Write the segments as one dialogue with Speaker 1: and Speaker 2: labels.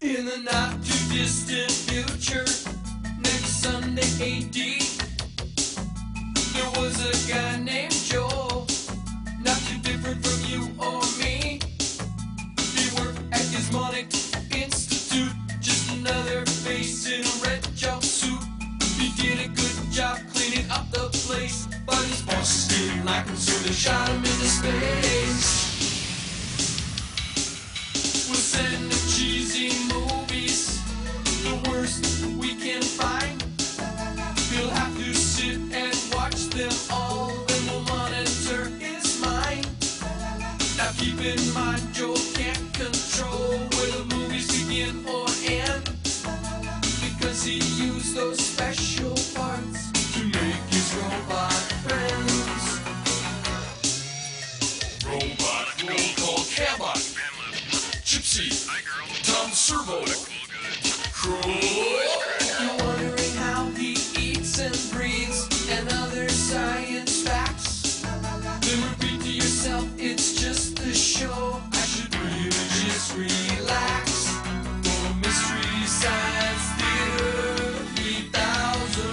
Speaker 1: In the not too distant future, next Sunday AD, there was a guy named Joel, not too different from you or me. He worked at Gizmonic Institute, just another face in a red jumpsuit. He did a good job cleaning up the place, but his boss didn't like him, so they shot him into space. We'll send the cheesy movies, the worst we can find. He'll have to sit and watch them all, then we'll monitor his mind. Now keep in mind, Joel can't control where the movies begin or end, because he used those special parts to make his robot friends. Robot roll call Cabot, Gypsy, Tom Servo, Crow. You're wondering how he eats and breathes and other science facts. Then repeat to yourself, it's just the show. I should really just relax. For Mystery Science Theater 3000.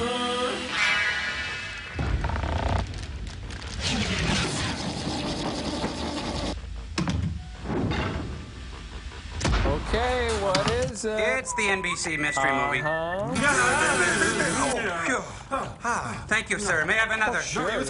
Speaker 2: Okay, what is it?
Speaker 3: It's the NBC mystery movie. Thank you, sir. May I have another?
Speaker 2: Sure. Yeah.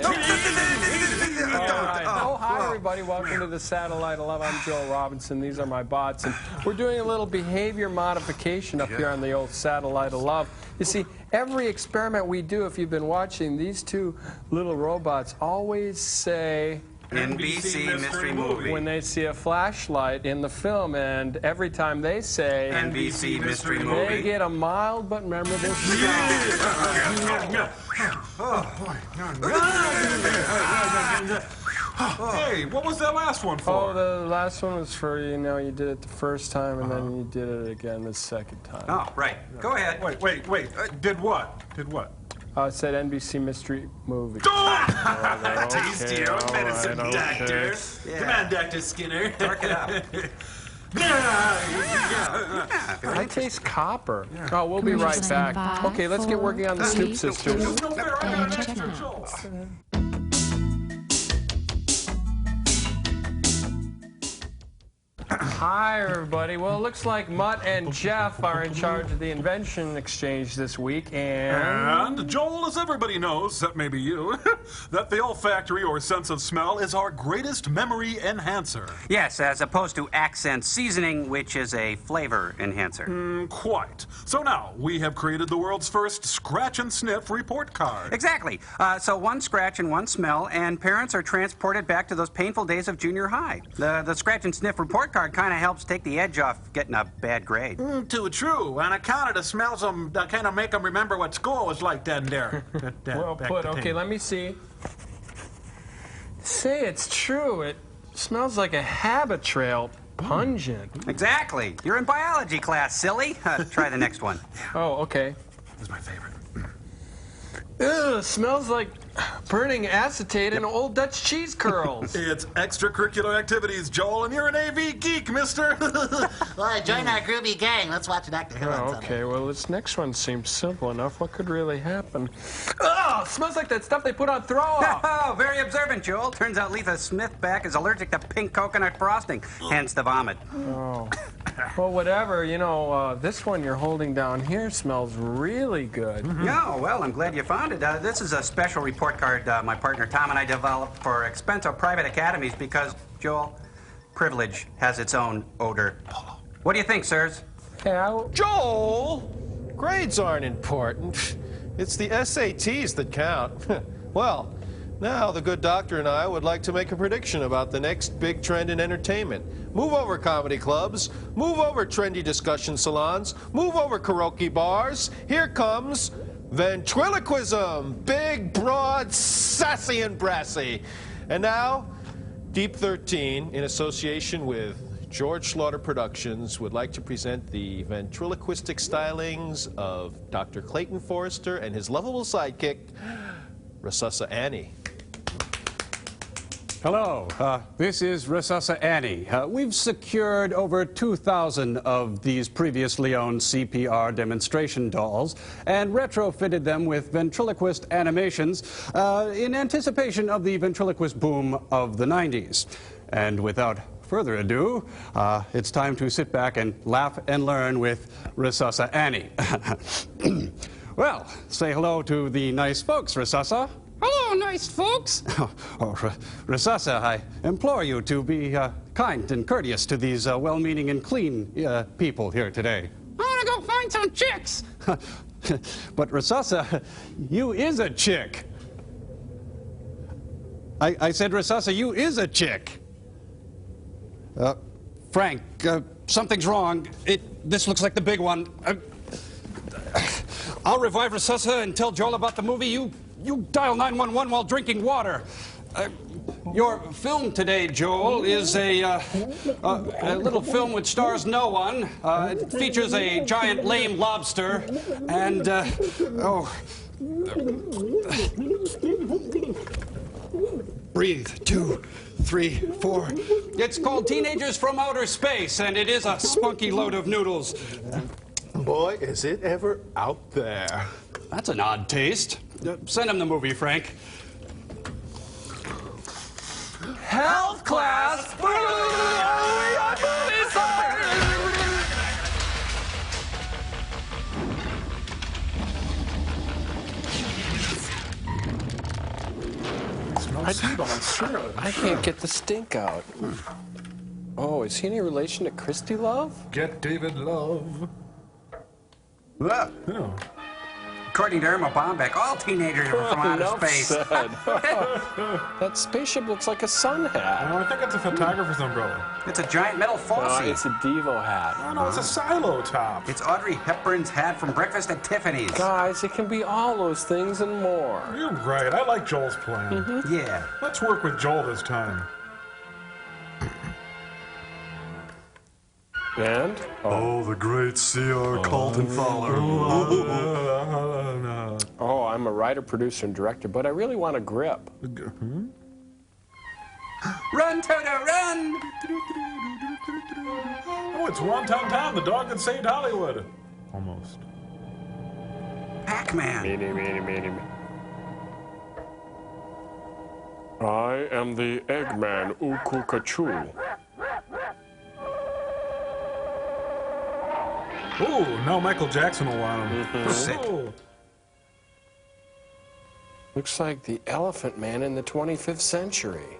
Speaker 2: Oh, hi, everybody. Welcome to the Satellite of Love. I'm Joel Robinson. These are my bots. And we're doing a little behavior modification up here on the old Satellite of Love. You see, every experiment we do, if you've been watching, these two little robots always say
Speaker 3: NBC mystery movie.
Speaker 2: when they see a flashlight in the film, and every time they say
Speaker 3: NBC mystery movie,
Speaker 2: they get a mild but memorable
Speaker 4: Hey, what was that last one for?
Speaker 2: Oh, the last one was for, you know, you did it the first time, and then you did it again the second time.
Speaker 3: Oh, right. Go ahead.
Speaker 4: Wait. Did what? Did what?
Speaker 2: It said NBC mystery movie.
Speaker 5: Tasty,
Speaker 2: all
Speaker 5: medicine
Speaker 2: right,
Speaker 5: doctor.
Speaker 3: Yeah.
Speaker 5: Come on, Dr. Skinner.
Speaker 3: Work it out.
Speaker 2: I taste copper. Oh, we'll be right back. Okay, let's get working on the Snoop Sisters.
Speaker 4: No fair. I got an extra Joel.
Speaker 2: Hi, everybody. Well, it looks like Mutt and Jeff are in charge of the invention exchange this week,
Speaker 4: And Joel, as everybody knows, that may be you, that the olfactory or sense of smell is our greatest memory enhancer.
Speaker 3: Yes, as opposed to accent seasoning, which is a flavor enhancer.
Speaker 4: Quite. So now, we have created the world's first scratch and sniff report card.
Speaker 3: Exactly. So one scratch and one smell, and parents are transported back to those painful days of junior high. The scratch and sniff report card kind of helps take the edge off getting a bad grade.
Speaker 5: Too true. On account of the smells, that kind of make them remember what school was like then there.
Speaker 2: well put. Okay, let me see. Say, it's true. It smells like a habit trail. Pungent.
Speaker 3: Exactly. You're in biology class, silly. Try the next one.
Speaker 2: Oh, okay.
Speaker 5: This is my favorite.
Speaker 2: Ugh, smells like burning acetate and old Dutch cheese curls.
Speaker 4: It's extracurricular activities, Joel, and you're an AV geek, mister.
Speaker 6: Well, join our groovy gang. Let's watch Dr. Hill on
Speaker 2: Oh,
Speaker 6: Sunday.
Speaker 2: okay, well, this next one seems simple enough. What could really happen? Oh, smells like that stuff they put on throw-off.
Speaker 3: Oh, very observant, Joel. Turns out Letha Smithback is allergic to pink coconut frosting, hence the vomit.
Speaker 2: Oh. Well, whatever. You know, this one you're holding down here smells really good.
Speaker 3: Yeah, well, I'm glad you found it. This is a special report card my partner Tom and I developed for expensive private academies because, Joel, privilege has its own odor. What do you think, sirs?
Speaker 7: Joel! Grades aren't important. It's the SATs that count. Well, now the good doctor and I would like to make a prediction about the next big trend in entertainment. Move over comedy clubs. Move over trendy discussion salons. Move over karaoke bars. Here comes ventriloquism. Big, broad, sassy, and brassy. And now, Deep 13, in association with George Slaughter Productions, would like to present the ventriloquistic stylings of Dr. Clayton Forrester and his lovable sidekick, Rasusa Annie.
Speaker 3: Hello, this is Resusci Annie. We've secured over 2,000 of these previously owned CPR demonstration dolls and retrofitted them with ventriloquist animations in anticipation of the ventriloquist boom of the 90s. And without further ado, it's time to sit back and laugh and learn with Resusci Annie. Well, say hello to the nice folks, Resusci.
Speaker 8: Hello, nice folks.
Speaker 3: Resusci, I implore you to be kind and courteous to these well-meaning and clean people here today.
Speaker 8: I want to go find some chicks.
Speaker 3: But Resusci, you is a chick. I said, Resusci, you is a chick. Frank, something's wrong. This looks like the big one. I'll revive Resusci and tell Joel about the movie. You dial 911 while drinking water. Your film today, Joel, is a little film which stars no one. It features a giant lame lobster and, breathe, 2, 3, 4. It's called Teenagers from Outer Space, and it is a spunky load of noodles.
Speaker 7: Boy, is it ever out there.
Speaker 3: That's an odd taste. Send him the movie, Frank.
Speaker 2: Health class! I can't get the stink out. Oh, is he any relation to Christy Love?
Speaker 4: Get David Love.
Speaker 3: Look.
Speaker 4: Yeah.
Speaker 3: According to Irma Bombeck, all teenagers are from outer
Speaker 2: Enough
Speaker 3: space.
Speaker 2: said. That spaceship looks like a sun hat.
Speaker 4: I think it's a photographer's umbrella.
Speaker 3: It's a giant metal
Speaker 2: No,
Speaker 3: falsie.
Speaker 2: it's a Devo hat.
Speaker 4: No, it's a silo top.
Speaker 3: It's Audrey Hepburn's hat from Breakfast at Tiffany's.
Speaker 2: Guys, it can be all those things and more.
Speaker 4: You're right. I like Joel's plan.
Speaker 3: Yeah.
Speaker 4: Let's work with Joel this time.
Speaker 2: And?
Speaker 9: Oh, the great C.R. Carlton Fowler.
Speaker 2: Oh, I'm a writer, producer, and director, but I really want a grip.
Speaker 3: Run, Toto, run!
Speaker 4: Oh, it's Wonton Tom, the dog that saved Hollywood. Almost.
Speaker 3: Pac-Man.
Speaker 2: Meanie. I am the Eggman, Ukukachoo.
Speaker 4: Ooh, now Michael Jackson will want him.
Speaker 3: Sick.
Speaker 4: Oh.
Speaker 2: Looks like the Elephant Man in the 25th century.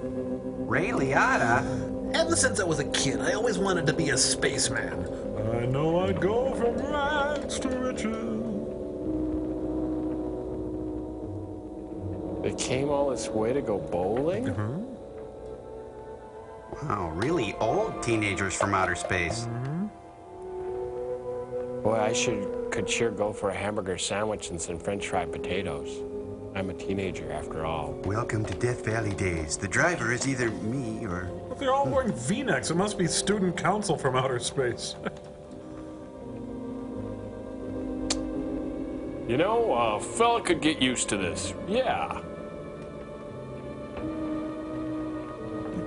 Speaker 3: Ray Liotta?
Speaker 10: Ever since I was a kid, I always wanted to be a spaceman.
Speaker 4: I know I'd go from rags to riches.
Speaker 2: They came all this way to go bowling?
Speaker 3: Wow, really old teenagers from outer space.
Speaker 2: Boy, I could sure go for a hamburger sandwich and some french fried potatoes. I'm a teenager after all.
Speaker 3: Welcome to Death Valley days. The driver is either me or...
Speaker 4: If they're all wearing V-necks, it must be student council from outer space.
Speaker 2: You know, a fella could get used to this. Yeah.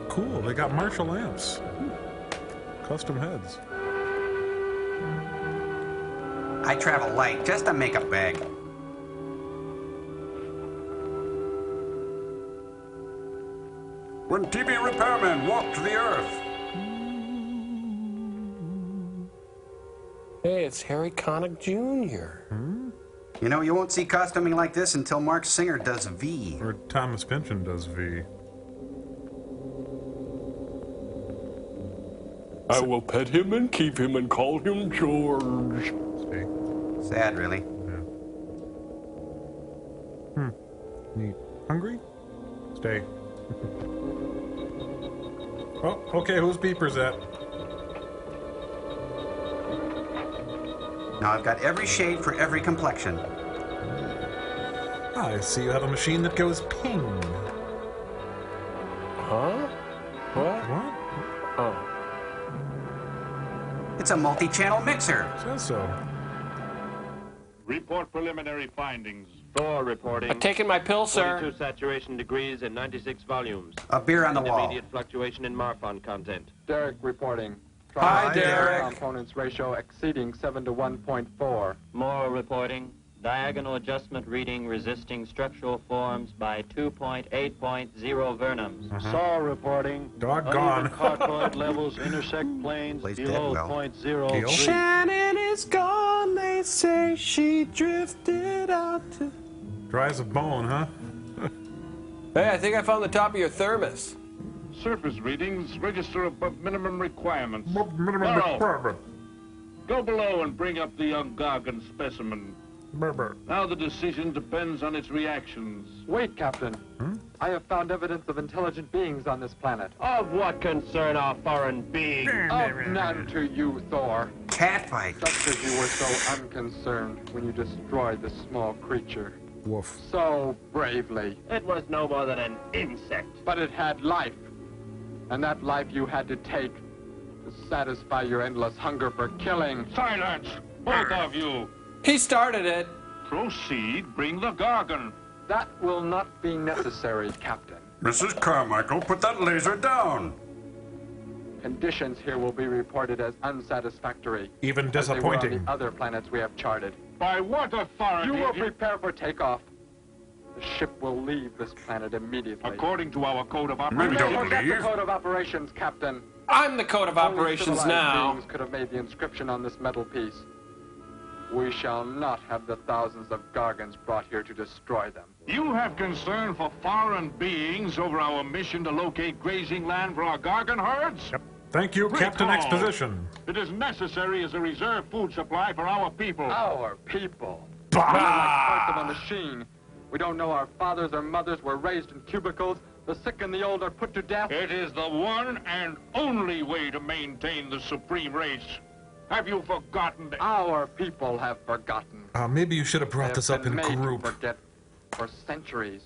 Speaker 4: Cool, they got Marshall amps. Custom heads.
Speaker 3: I travel light, just a makeup bag. When TV repairmen walked the earth.
Speaker 2: Hey, it's Harry Connick Jr.
Speaker 3: You know, you won't see costuming like this until Mark Singer does V.
Speaker 4: Or Thomas Pynchon does V.
Speaker 2: I will pet him and keep him and call him George.
Speaker 4: See?
Speaker 3: Sad, really.
Speaker 4: Yeah. Neat. Hungry? Stay. Oh, okay, whose beeper's that?
Speaker 3: Now I've got every shade for every complexion.
Speaker 4: I see you have a machine that goes ping.
Speaker 2: Huh? What?
Speaker 4: What?
Speaker 2: Oh.
Speaker 3: It's a multi-channel mixer.
Speaker 4: Says so.
Speaker 11: Report preliminary findings. Thor reporting.
Speaker 2: I'm taking my pill, sir.
Speaker 11: 42 saturation degrees and 96 volumes.
Speaker 3: A beer on the wall.
Speaker 11: Immediate fluctuation in Marfan content.
Speaker 12: Derek reporting.
Speaker 2: Hi, Derek.
Speaker 12: Components ratio exceeding 7 to 1.4.
Speaker 13: Moore reporting. Diagonal adjustment reading resisting structural forms by 2.8.0 vernums.
Speaker 5: Saw reporting.
Speaker 4: Doggone.
Speaker 11: Cartloid levels intersect planes below .03.
Speaker 2: Shannon is gone, they say she drifted out to...
Speaker 4: Dry as a bone, huh?
Speaker 2: Hey, I think I found the top of your thermos.
Speaker 11: Surface readings register above minimum requirements.
Speaker 4: Minimum
Speaker 11: Burrow,
Speaker 4: requirement.
Speaker 11: go below and bring up the young Gargan specimen. Now the decision depends on its reactions.
Speaker 12: Wait, Captain. I have found evidence of intelligent beings on this planet.
Speaker 11: Of what concern are foreign beings?
Speaker 12: Of none to you, Thor.
Speaker 3: Catfight.
Speaker 12: Just as you were so unconcerned when you destroyed the small creature.
Speaker 4: Woof.
Speaker 12: So bravely.
Speaker 11: It was no more than an insect.
Speaker 12: But it had life. And that life you had to take to satisfy your endless hunger for killing.
Speaker 11: Silence, both of you.
Speaker 2: He started it.
Speaker 11: Proceed, bring the Gargan.
Speaker 12: That will not be necessary, Captain.
Speaker 9: Mrs. Carmichael, put that laser down.
Speaker 12: Conditions here will be reported as unsatisfactory.
Speaker 4: Even
Speaker 12: as they were on
Speaker 4: disappointing.
Speaker 12: the other planets we have charted.
Speaker 11: By what authority?
Speaker 12: You will prepare for takeoff. The ship will leave this planet immediately.
Speaker 11: According to our code of
Speaker 12: You
Speaker 11: operations.
Speaker 12: may forget the code of operations, Captain.
Speaker 2: I'm the code of
Speaker 12: Only
Speaker 2: operations
Speaker 12: civilized
Speaker 2: now.
Speaker 12: beings could have made the inscription on this metal piece. We shall not have the thousands of Gargans brought here to destroy them.
Speaker 11: You have concern for foreign beings over our mission to locate grazing land for our Gargan herds?
Speaker 4: Yep. Thank you, Captain
Speaker 11: Recall.
Speaker 4: Exposition.
Speaker 11: It is necessary as a reserve food supply for our people.
Speaker 12: Our people? We're like parts of a machine. We don't know our fathers or mothers were raised in cubicles. The sick and the old are put to death.
Speaker 11: It is the one and only way to maintain the supreme race. Have you forgotten that?
Speaker 12: Our people have forgotten.
Speaker 4: Maybe you should have brought this up in
Speaker 12: made
Speaker 4: group.
Speaker 12: to forget for centuries.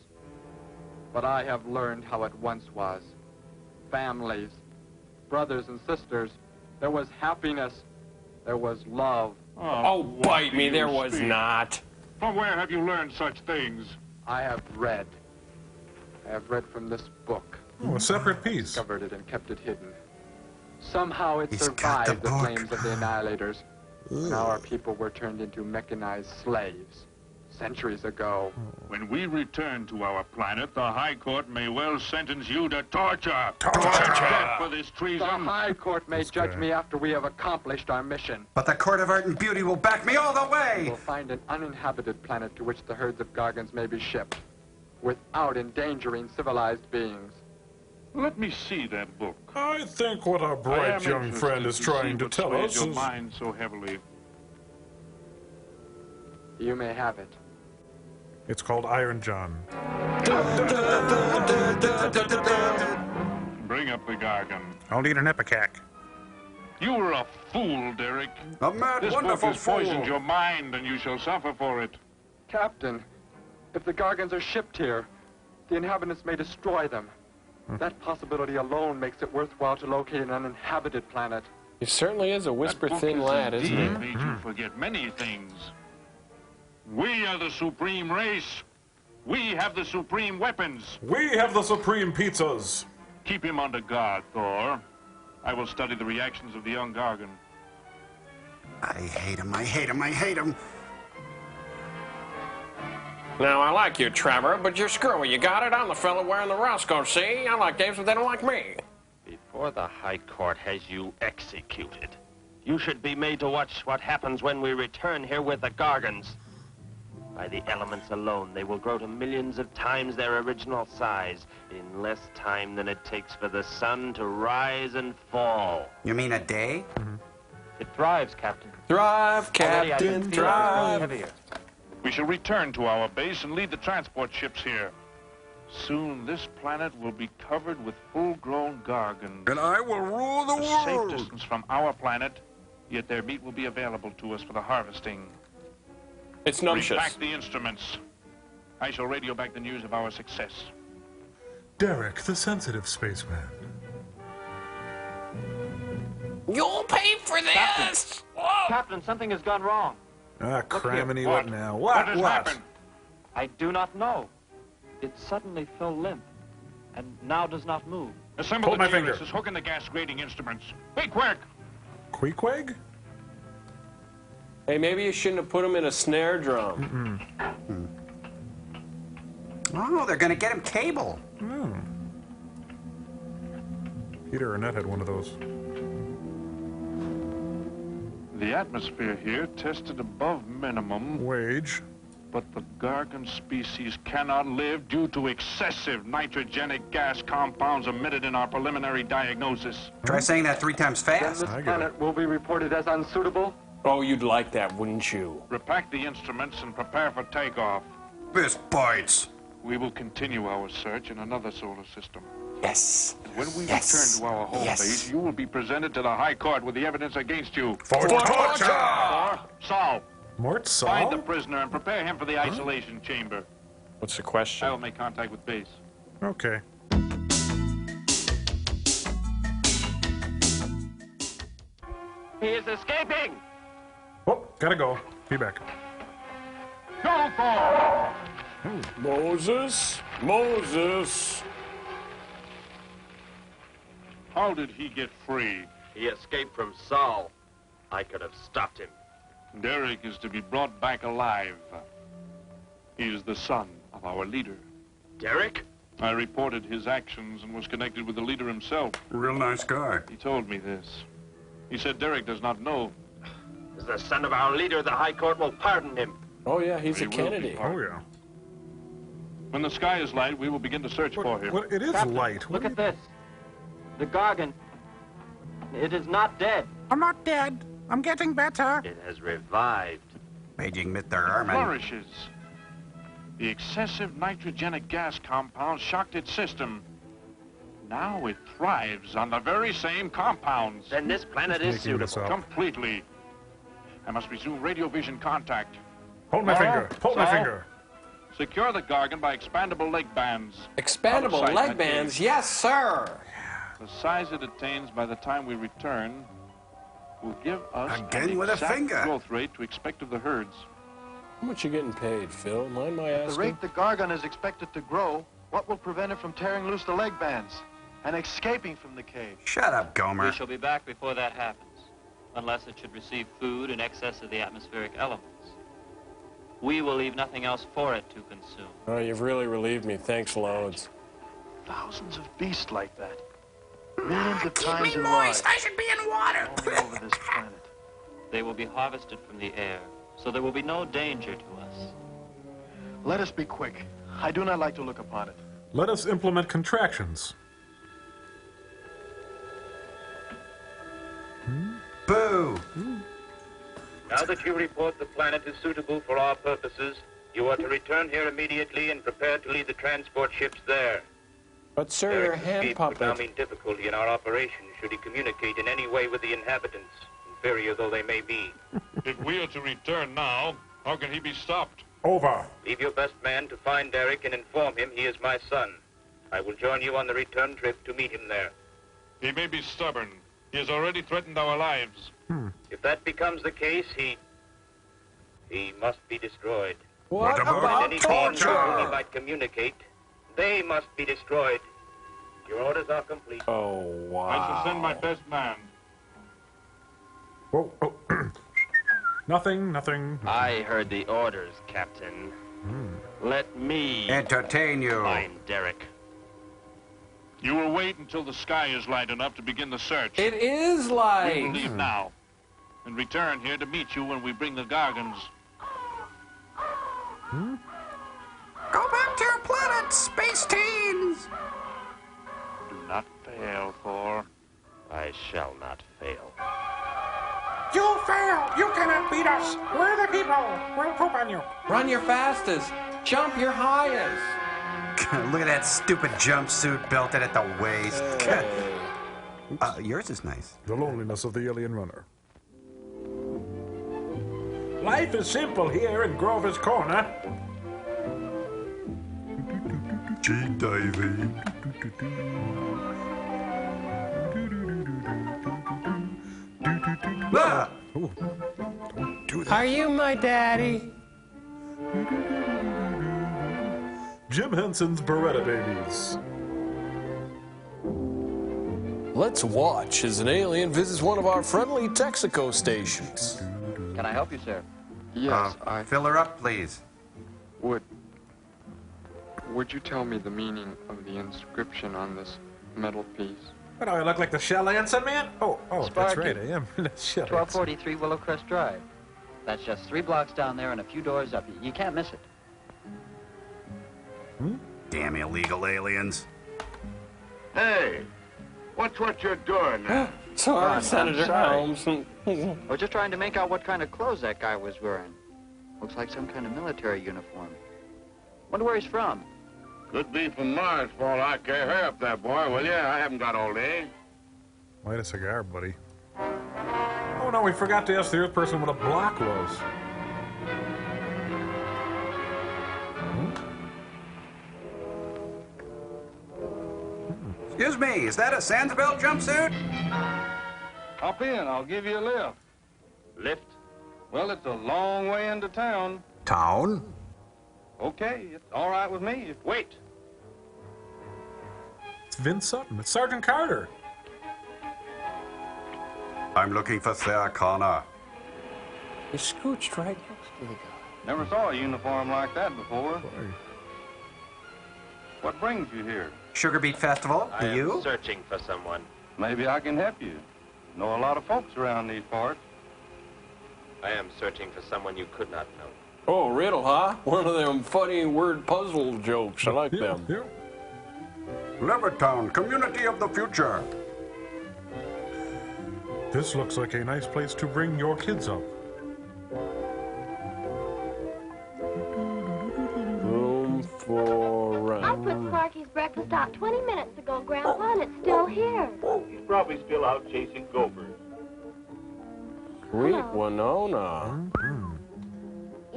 Speaker 12: But I have learned how it once was. Families, brothers and sisters. There was happiness. There was love.
Speaker 2: Oh, bite me, there was not.
Speaker 11: From where have you learned such things?
Speaker 12: I have read. I have read from this book.
Speaker 4: Oh, a separate piece.
Speaker 12: Discovered it and kept it hidden. Somehow it
Speaker 3: He's got
Speaker 12: survived
Speaker 3: the
Speaker 12: the
Speaker 3: book.
Speaker 12: flames of the Annihilators. And our people were turned into mechanized slaves. Centuries ago.
Speaker 11: When we return to our planet, the High Court may well sentence you to torture.
Speaker 4: Torture!
Speaker 11: For this
Speaker 12: The
Speaker 11: treason.
Speaker 12: High Court may judge me after we have accomplished our mission.
Speaker 3: But the Court of Art and Beauty will back me all the way.
Speaker 12: We'll find an uninhabited planet to which the herds of Gargans may be shipped, without endangering civilized beings.
Speaker 11: Let me see that book.
Speaker 4: I think what our
Speaker 11: I
Speaker 4: bright
Speaker 11: am
Speaker 4: young
Speaker 11: interested
Speaker 4: friend is
Speaker 11: see
Speaker 4: trying to
Speaker 11: what
Speaker 4: tell
Speaker 11: sways
Speaker 4: us
Speaker 11: your
Speaker 4: is...
Speaker 11: mind so heavily.
Speaker 12: You may have it.
Speaker 4: It's called Iron John.
Speaker 11: Bring up the Gargan.
Speaker 5: I'll need an ipecac.
Speaker 11: You were a fool, Derek.
Speaker 9: A mad,
Speaker 11: This book
Speaker 9: wonderful
Speaker 11: has poisoned
Speaker 9: fool.
Speaker 11: your mind, and you shall suffer for it.
Speaker 12: Captain, if the Gargans are shipped here, the inhabitants may destroy them. That possibility alone makes it worthwhile to locate an uninhabited planet.
Speaker 2: He certainly is a
Speaker 11: That
Speaker 2: whisper-thin
Speaker 11: book has
Speaker 2: lad, isn't
Speaker 11: indeed
Speaker 2: he?
Speaker 11: made you forget many things. We are the supreme race. We have the supreme weapons.
Speaker 4: We have the supreme pizzas.
Speaker 11: Keep him under guard, Thor. I will study the reactions of the young Gargan.
Speaker 3: I hate him, I hate him, I hate him.
Speaker 2: Now, I like you, Trevor, but you're screwy. You got it? I'm the fella wearing the Roscoe, see? I like Daves, but they don't like me.
Speaker 14: Before the High Court has you executed, you should be made to watch what happens when we return here with the Gargans. By the elements alone, they will grow to millions of times their original size in less time than it takes for the sun to rise and fall.
Speaker 3: You mean a day?
Speaker 14: It thrives, Captain.
Speaker 2: Thrive,
Speaker 14: Already I can
Speaker 2: Captain,
Speaker 14: feel it growing
Speaker 2: thrive.
Speaker 14: heavier.
Speaker 11: We shall return to our base and lead the transport ships here. Soon this planet will be covered with full-grown Gargans.
Speaker 9: And I will rule the
Speaker 11: A safe
Speaker 9: world.
Speaker 11: distance from our planet, yet their meat will be available to us for the harvesting.
Speaker 2: It's
Speaker 11: Bring
Speaker 2: numptious.
Speaker 11: back the instruments. I shall radio back the news of our success.
Speaker 4: Derek, the sensitive spaceman.
Speaker 2: You'll pay for this! Whoa.
Speaker 14: Captain, something has gone wrong.
Speaker 4: Ah, criminy,
Speaker 11: What?
Speaker 4: what now?
Speaker 11: What has
Speaker 4: What?
Speaker 11: happened?
Speaker 13: I do not know. It suddenly fell limp, and now does not move.
Speaker 11: Assemble
Speaker 4: Hold
Speaker 11: the
Speaker 4: my finger.
Speaker 11: gearless. Hook in the gas grading instruments. Be quick!
Speaker 4: Queequeg?
Speaker 2: Hey, maybe you shouldn't have put him in a snare drum.
Speaker 3: Oh, they're going to get him cable.
Speaker 4: Peter Arnett had one of those.
Speaker 11: The atmosphere here tested above minimum,
Speaker 4: Wage.
Speaker 11: but the Gargan species cannot live due to excessive nitrogenic gas compounds emitted in our preliminary diagnosis.
Speaker 3: Try saying that 3 times
Speaker 12: Then
Speaker 3: fast.
Speaker 12: this planet will be reported as unsuitable.
Speaker 2: Oh, you'd like that, wouldn't you?
Speaker 11: Repack the instruments and prepare for takeoff.
Speaker 9: This bites.
Speaker 11: We will continue our search in another solar system.
Speaker 2: Yes.
Speaker 11: When we
Speaker 2: Yes.
Speaker 11: return to our home
Speaker 2: Yes.
Speaker 11: base, you will be presented to the High Court with the evidence against you.
Speaker 9: For torture!
Speaker 11: Saul,
Speaker 4: Mort
Speaker 11: find the
Speaker 4: Saul?
Speaker 11: prisoner and prepare him for the isolation chamber.
Speaker 2: What's the
Speaker 11: I
Speaker 2: question?
Speaker 11: will make contact with base.
Speaker 4: Okay.
Speaker 14: He is escaping!
Speaker 4: Oh, gotta go. Be back.
Speaker 11: Go for!
Speaker 9: Moses? Moses!
Speaker 11: How did he get free?
Speaker 14: He escaped from Saul. I could have stopped him.
Speaker 11: Derek is to be brought back alive. He is the son of our leader.
Speaker 14: Derek?
Speaker 11: I reported his actions and was connected with the leader himself.
Speaker 9: Real nice guy.
Speaker 11: He told me this. He said Derek does not know.
Speaker 14: As the son of our leader, the High Court will pardon him.
Speaker 2: Oh, yeah, he's
Speaker 11: He
Speaker 2: a
Speaker 11: will be
Speaker 2: Kennedy.
Speaker 11: pardoned.
Speaker 4: Oh, yeah.
Speaker 11: When the sky is light, we will begin to search for him.
Speaker 4: Well, it is
Speaker 13: Captain,
Speaker 4: light.
Speaker 13: Look at this. The Gargan. It is not dead.
Speaker 5: I'm not dead. I'm getting better.
Speaker 14: It has revived.
Speaker 3: Paging Mr. Armin.
Speaker 11: Flourishes. The excessive nitrogenic gas compound shocked its system. Now it thrives on the very same compounds.
Speaker 14: Then this planet is
Speaker 4: Making this
Speaker 14: suitable.
Speaker 4: up.
Speaker 11: Completely. I must resume radio vision contact.
Speaker 4: Hold my finger. Hold my
Speaker 11: Saul?
Speaker 4: finger.
Speaker 11: Secure the Gargan by expandable leg bands.
Speaker 2: Expandable
Speaker 11: Out of sight,
Speaker 2: leg
Speaker 11: that
Speaker 2: bands,
Speaker 11: is.
Speaker 2: yes, sir.
Speaker 11: The size it attains by the time we return will give us
Speaker 3: Again
Speaker 11: an
Speaker 3: with a
Speaker 11: exact
Speaker 3: finger.
Speaker 11: growth rate to expect of the herds.
Speaker 2: How much you getting paid, Phil? Mind my
Speaker 15: At the
Speaker 2: asking?
Speaker 15: rate the Gargan is expected to grow, what will prevent it from tearing loose the leg bands and escaping from the cave?
Speaker 3: Shut up, Gomer.
Speaker 13: We shall be back before that happens, unless it should receive food in excess of the atmospheric elements. We will leave nothing else for it to consume.
Speaker 2: Oh, you've really relieved me. Thanks loads.
Speaker 15: Thousands of beasts like that. Millions of times in life.
Speaker 6: I should be in water.
Speaker 15: All over this planet.
Speaker 13: They will be harvested from the air, so there will be no danger to us.
Speaker 15: Let us be quick. I do not like to look upon it.
Speaker 4: Let us implement contractions.
Speaker 3: Boo!
Speaker 16: Now that you report the planet is suitable for our purposes, you are to return here immediately and prepare to lead the transport ships there.
Speaker 2: But, sir, you're a
Speaker 16: Derek's
Speaker 2: hand
Speaker 16: escape would now
Speaker 2: puppet.
Speaker 16: mean difficulty in our operation should he communicate in any way with the inhabitants, inferior though they may be.
Speaker 11: If we are to return now, how can he be stopped?
Speaker 4: Over.
Speaker 16: Leave your best man to find Derek and inform him he is my son. I will join you on the return trip to meet him there.
Speaker 11: He may be stubborn. He has already threatened our lives.
Speaker 16: If that becomes the case, he must be destroyed.
Speaker 2: What
Speaker 16: And
Speaker 2: about
Speaker 16: any beings with whom he
Speaker 2: torture?
Speaker 16: might communicate, they must be destroyed. Your orders are complete.
Speaker 2: Oh, wow.
Speaker 11: I shall send my best man.
Speaker 4: Whoa, oh. Nothing.
Speaker 14: I heard the orders, Captain. Let me
Speaker 3: Entertain you.
Speaker 14: find Derek.
Speaker 11: You will wait until the sky is light enough to begin the search.
Speaker 2: It is
Speaker 11: We will
Speaker 2: light.
Speaker 11: leave now and return here to meet you when we bring the Gargans.
Speaker 3: Go back to your planet, space teens!
Speaker 11: Do not fail, Thor.
Speaker 14: I shall not fail.
Speaker 5: You fail! You cannot beat us! We're the people! We'll poop on you!
Speaker 2: Run your fastest. Jump your highest.
Speaker 3: Look at that stupid jumpsuit belted at the waist. Yours is nice.
Speaker 4: The loneliness of the alien runner.
Speaker 5: Life is simple here in Grover's Corner.
Speaker 9: Gee, Davy.
Speaker 3: Ah!
Speaker 4: Don't do
Speaker 2: Are you my daddy?
Speaker 4: Jim Henson's Beretta Babies.
Speaker 2: Let's watch as an alien visits one of our friendly Texaco stations.
Speaker 12: Can I help you, sir? Yes,
Speaker 3: Fill her up, please.
Speaker 12: Would you tell me the meaning of the inscription on this metal piece?
Speaker 5: What do I look like, the Shell Anson man? Oh, that's
Speaker 17: Sparky.
Speaker 5: right, I am. Shell
Speaker 17: 1243 Willowcrest Drive. That's just 3 blocks down there and a few doors up. You can't miss it.
Speaker 3: Damn illegal aliens.
Speaker 16: Hey, watch what you're doing now.
Speaker 2: Sorry, Senator Holmes.
Speaker 17: We're just trying to make out what kind of clothes that guy was wearing. Looks like some kind of military uniform. Wonder where he's from.
Speaker 16: Could be from Mars, for all I care. Hurry up there, boy, will you? I haven't got all day.
Speaker 5: Light a cigar, buddy. Oh, no, we forgot to ask the Earth person what a block was.
Speaker 3: Excuse me, is that a Sandsbelt jumpsuit?
Speaker 18: Hop in, I'll give you a lift.
Speaker 14: Lift?
Speaker 18: Well, it's a long way into town.
Speaker 3: Town?
Speaker 18: Okay, it's all right with me.
Speaker 14: Wait.
Speaker 5: It's Vince Sutton. It's Sergeant Carter.
Speaker 3: I'm looking for Sarah Connor.
Speaker 2: You scooched right next to the guy.
Speaker 18: Never saw a uniform like that before. What brings you here?
Speaker 3: Sugar Beet Festival.
Speaker 14: I am
Speaker 3: You?
Speaker 14: searching for someone.
Speaker 18: Maybe I can help you. Know a lot of folks around these parts.
Speaker 14: I am searching for someone you could not know.
Speaker 2: Oh, riddle, huh? One of them funny word puzzle jokes. I like them.
Speaker 9: Levittown, community of the future.
Speaker 4: This looks like a nice place to bring your kids up.
Speaker 2: Room for rent.
Speaker 19: I put Sparky's breakfast out 20 minutes ago, Grandpa, and it's still here.
Speaker 16: He's probably still out chasing gophers.
Speaker 2: Sweet Winona.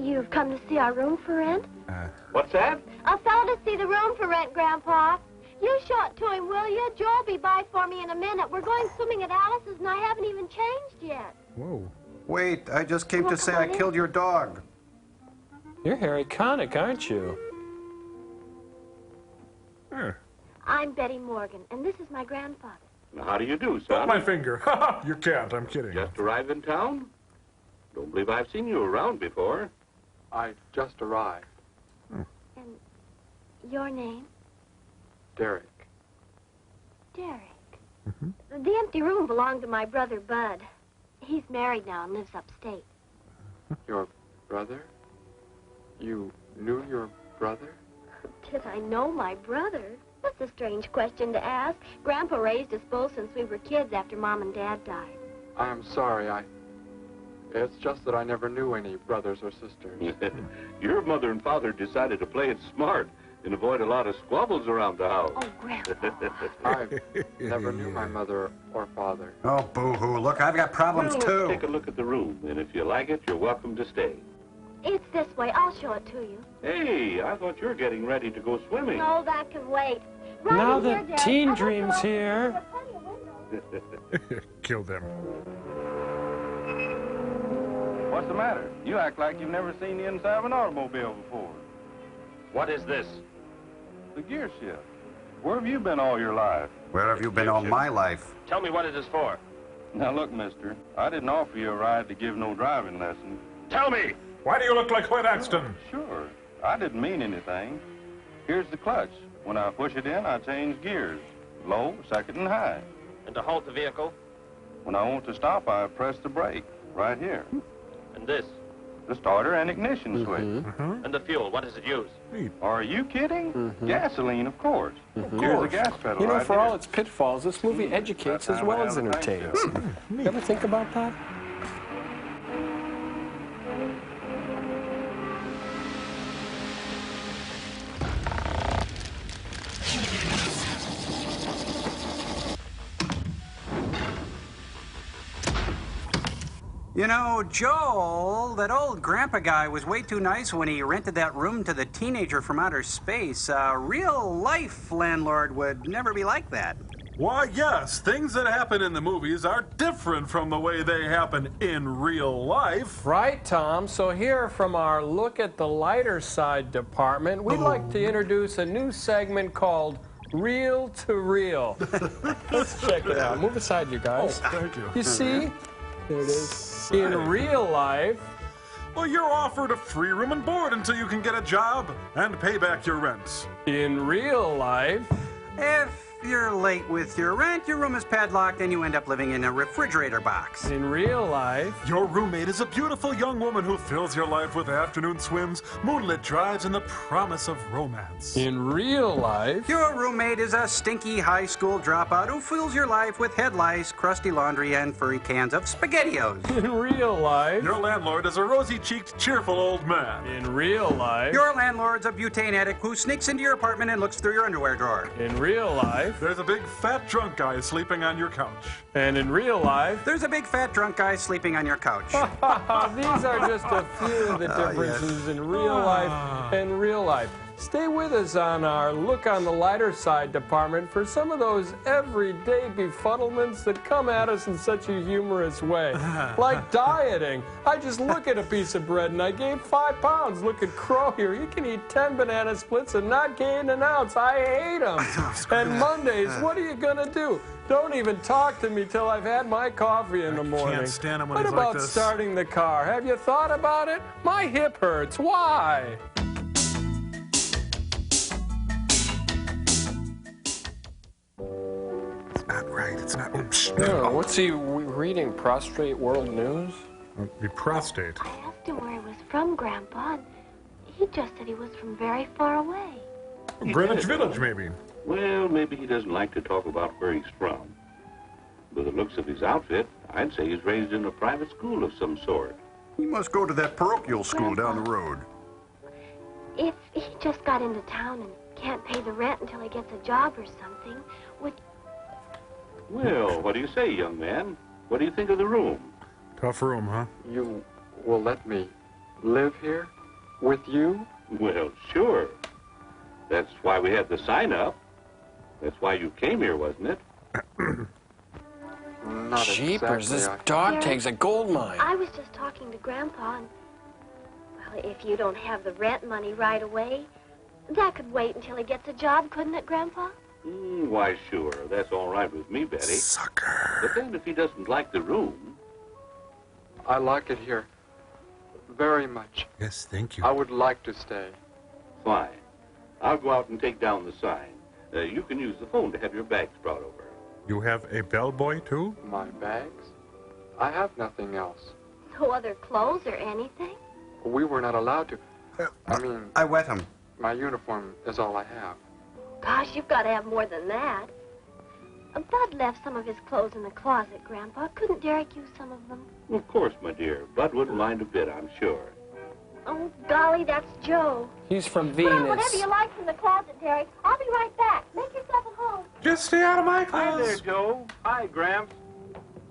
Speaker 19: You've come to see our room for rent?
Speaker 16: What's that?
Speaker 19: A fellow to see the room for rent, Grandpa. You show it to him, will you? Joe'll be by for me in a minute. We're going swimming at Alice's, and I haven't even changed yet.
Speaker 5: Whoa.
Speaker 3: Wait, I just came to say I killed your dog.
Speaker 2: You're Harry Connick, aren't you?
Speaker 19: I'm Betty Morgan, and this is my grandfather.
Speaker 16: How do you do,
Speaker 5: Oh,
Speaker 16: son?
Speaker 5: my finger. You can't. I'm kidding.
Speaker 16: Just arrived in town? Don't believe I've seen you around before.
Speaker 12: I just arrived.
Speaker 19: And your name?
Speaker 12: Derek.
Speaker 19: Derek. The empty room belonged to my brother, Bud. He's married now and lives upstate.
Speaker 12: Your brother? You knew your brother?
Speaker 19: Did I know my brother? That's a strange question to ask. Grandpa raised us both since we were kids after Mom and Dad died.
Speaker 12: I'm sorry, it's just that I never knew any brothers or sisters.
Speaker 16: Your mother and father decided to play it smart and avoid a lot of squabbles around the house.
Speaker 19: Oh, Grandpa.
Speaker 12: I never knew my mother or father.
Speaker 3: Oh, boo-hoo. Look, I've got problems,
Speaker 16: Well,
Speaker 3: too.
Speaker 16: let's take a look at the room, and if you like it, you're welcome to stay.
Speaker 19: It's this way. I'll show it to you.
Speaker 16: Hey, I thought you were getting ready to go swimming.
Speaker 19: No, that can wait. Right
Speaker 2: Now
Speaker 19: in here,
Speaker 2: the
Speaker 19: Dad.
Speaker 2: teen dream's here.
Speaker 5: Kill them.
Speaker 18: What's the matter? You act like you've never seen the inside of an automobile before.
Speaker 14: What is this?
Speaker 18: The gear shift. Where have you been all your life?
Speaker 3: Where have you been all my life?
Speaker 14: Tell me what it is for.
Speaker 18: Now look, mister, I didn't offer you a ride to give no driving lesson.
Speaker 14: Tell me!
Speaker 5: Why do you look like Clint Axton?
Speaker 18: Sure, I didn't mean anything. Here's the clutch. When I push it in, I change gears. Low, second, and high.
Speaker 14: And to halt the vehicle?
Speaker 18: When I want to stop, I press the brake, right here.
Speaker 14: And this?
Speaker 18: The starter and ignition switch.
Speaker 14: And the fuel, what does it use?
Speaker 18: Are you kidding? Gasoline, of course.
Speaker 2: Of
Speaker 18: Here's the
Speaker 2: course.
Speaker 18: gas pedal
Speaker 2: You know,
Speaker 18: right
Speaker 2: for
Speaker 18: here.
Speaker 2: all its pitfalls, this movie educates as well as entertains. You ever think about that?
Speaker 3: You know, Joel, that old grandpa guy was way too nice when he rented that room to the teenager from outer space. A real-life landlord would never be like that.
Speaker 4: Why, yes, things that happen in the movies are different from the way they happen in real life.
Speaker 2: Right, Tom. So here from our Look at the Lighter Side department, we'd like to introduce a new segment called Reel to Reel. Let's check it out. Move aside, you guys.
Speaker 4: Oh, thank you.
Speaker 2: You see? There it is. In real life...
Speaker 4: Well, you're offered a free room and board until you can get a job and pay back your rent.
Speaker 2: In real life...
Speaker 3: If you're late with your rent, your room is padlocked, and you end up living in a refrigerator box.
Speaker 2: In real life...
Speaker 4: Your roommate is a beautiful young woman who fills your life with afternoon swims, moonlit drives, and the promise of romance.
Speaker 2: In real life...
Speaker 3: Your roommate is a stinky high school dropout who fills your life with head lice, crusty laundry, and furry cans of SpaghettiOs.
Speaker 2: In real life...
Speaker 4: Your landlord is a rosy-cheeked, cheerful old man.
Speaker 2: In real life...
Speaker 3: Your landlord's a butane addict who sneaks into your apartment and looks through your underwear drawer.
Speaker 2: In real life...
Speaker 4: There's a big fat drunk guy sleeping on your couch.
Speaker 2: And in real life...
Speaker 3: There's a big fat drunk guy sleeping on your couch.
Speaker 2: These are just a few of the differences in real life and real life. Stay with us on our Look on the Lighter Side department for some of those everyday befuddlements that come at us in such a humorous way. Like dieting. I just look at a piece of bread and I gained 5 pounds. Look at Crow here. He can eat 10 banana splits and not gain an ounce. I hate him. And Mondays, what are you going to do? Don't even talk to me till I've had my coffee in the morning.
Speaker 4: Can't stand him when
Speaker 2: what
Speaker 4: he's
Speaker 2: about
Speaker 4: like this.
Speaker 2: starting the car? Have you thought about it? My hip hurts. Why?
Speaker 9: Not right. It's not. Oops.
Speaker 2: What's he reading? Prostrate World News?
Speaker 9: The prostate.
Speaker 19: I asked him where he was from, Grandpa, and he just said he was from very far away.
Speaker 9: Greenwich Village, maybe.
Speaker 16: Well, maybe he doesn't like to talk about where he's from. By the looks of his outfit, I'd say he's raised in a private school of some sort.
Speaker 9: He must go to that parochial school down the road.
Speaker 19: If he just got into town and can't pay the rent until he gets a job or something, would...
Speaker 16: Well, what do you say, young man? What do you think of the room?
Speaker 9: Tough room, huh?
Speaker 12: You will let me live here with you?
Speaker 16: Well, sure. That's why we had the sign up. That's why you came here, wasn't it?
Speaker 12: Not
Speaker 2: Jeepers,
Speaker 12: exactly.
Speaker 2: this dog takes a gold mine.
Speaker 19: I was just talking to Grandpa, and... Well, if you don't have the rent money right away, that could wait until he gets a job, couldn't it, Grandpa?
Speaker 16: Why, sure. That's all right with me, Betty.
Speaker 9: Sucker.
Speaker 16: But then if he doesn't like the room...
Speaker 12: I like it here very much.
Speaker 9: Yes, thank you.
Speaker 12: I would like to stay.
Speaker 16: Fine. I'll go out and take down the sign. You can use the phone to have your bags brought over.
Speaker 9: You have a bellboy, too?
Speaker 12: My bags? I have nothing else.
Speaker 19: No other clothes or anything?
Speaker 12: We were not allowed to.
Speaker 3: I wet him.
Speaker 12: My uniform is all I have.
Speaker 19: Gosh, you've got to have more than that. Bud left some of his clothes in the closet, Grandpa. Couldn't Derek use some of them?
Speaker 16: Of course, my dear. Bud wouldn't mind a bit, I'm sure.
Speaker 19: Oh, golly, that's Joe.
Speaker 2: He's from
Speaker 19: Put on
Speaker 2: Venus.
Speaker 19: whatever you like from the closet, Derek. I'll be right back. Make yourself at home.
Speaker 9: Just stay out of my
Speaker 13: Hi there,
Speaker 9: clothes.
Speaker 13: Joe. Hi, Gramps.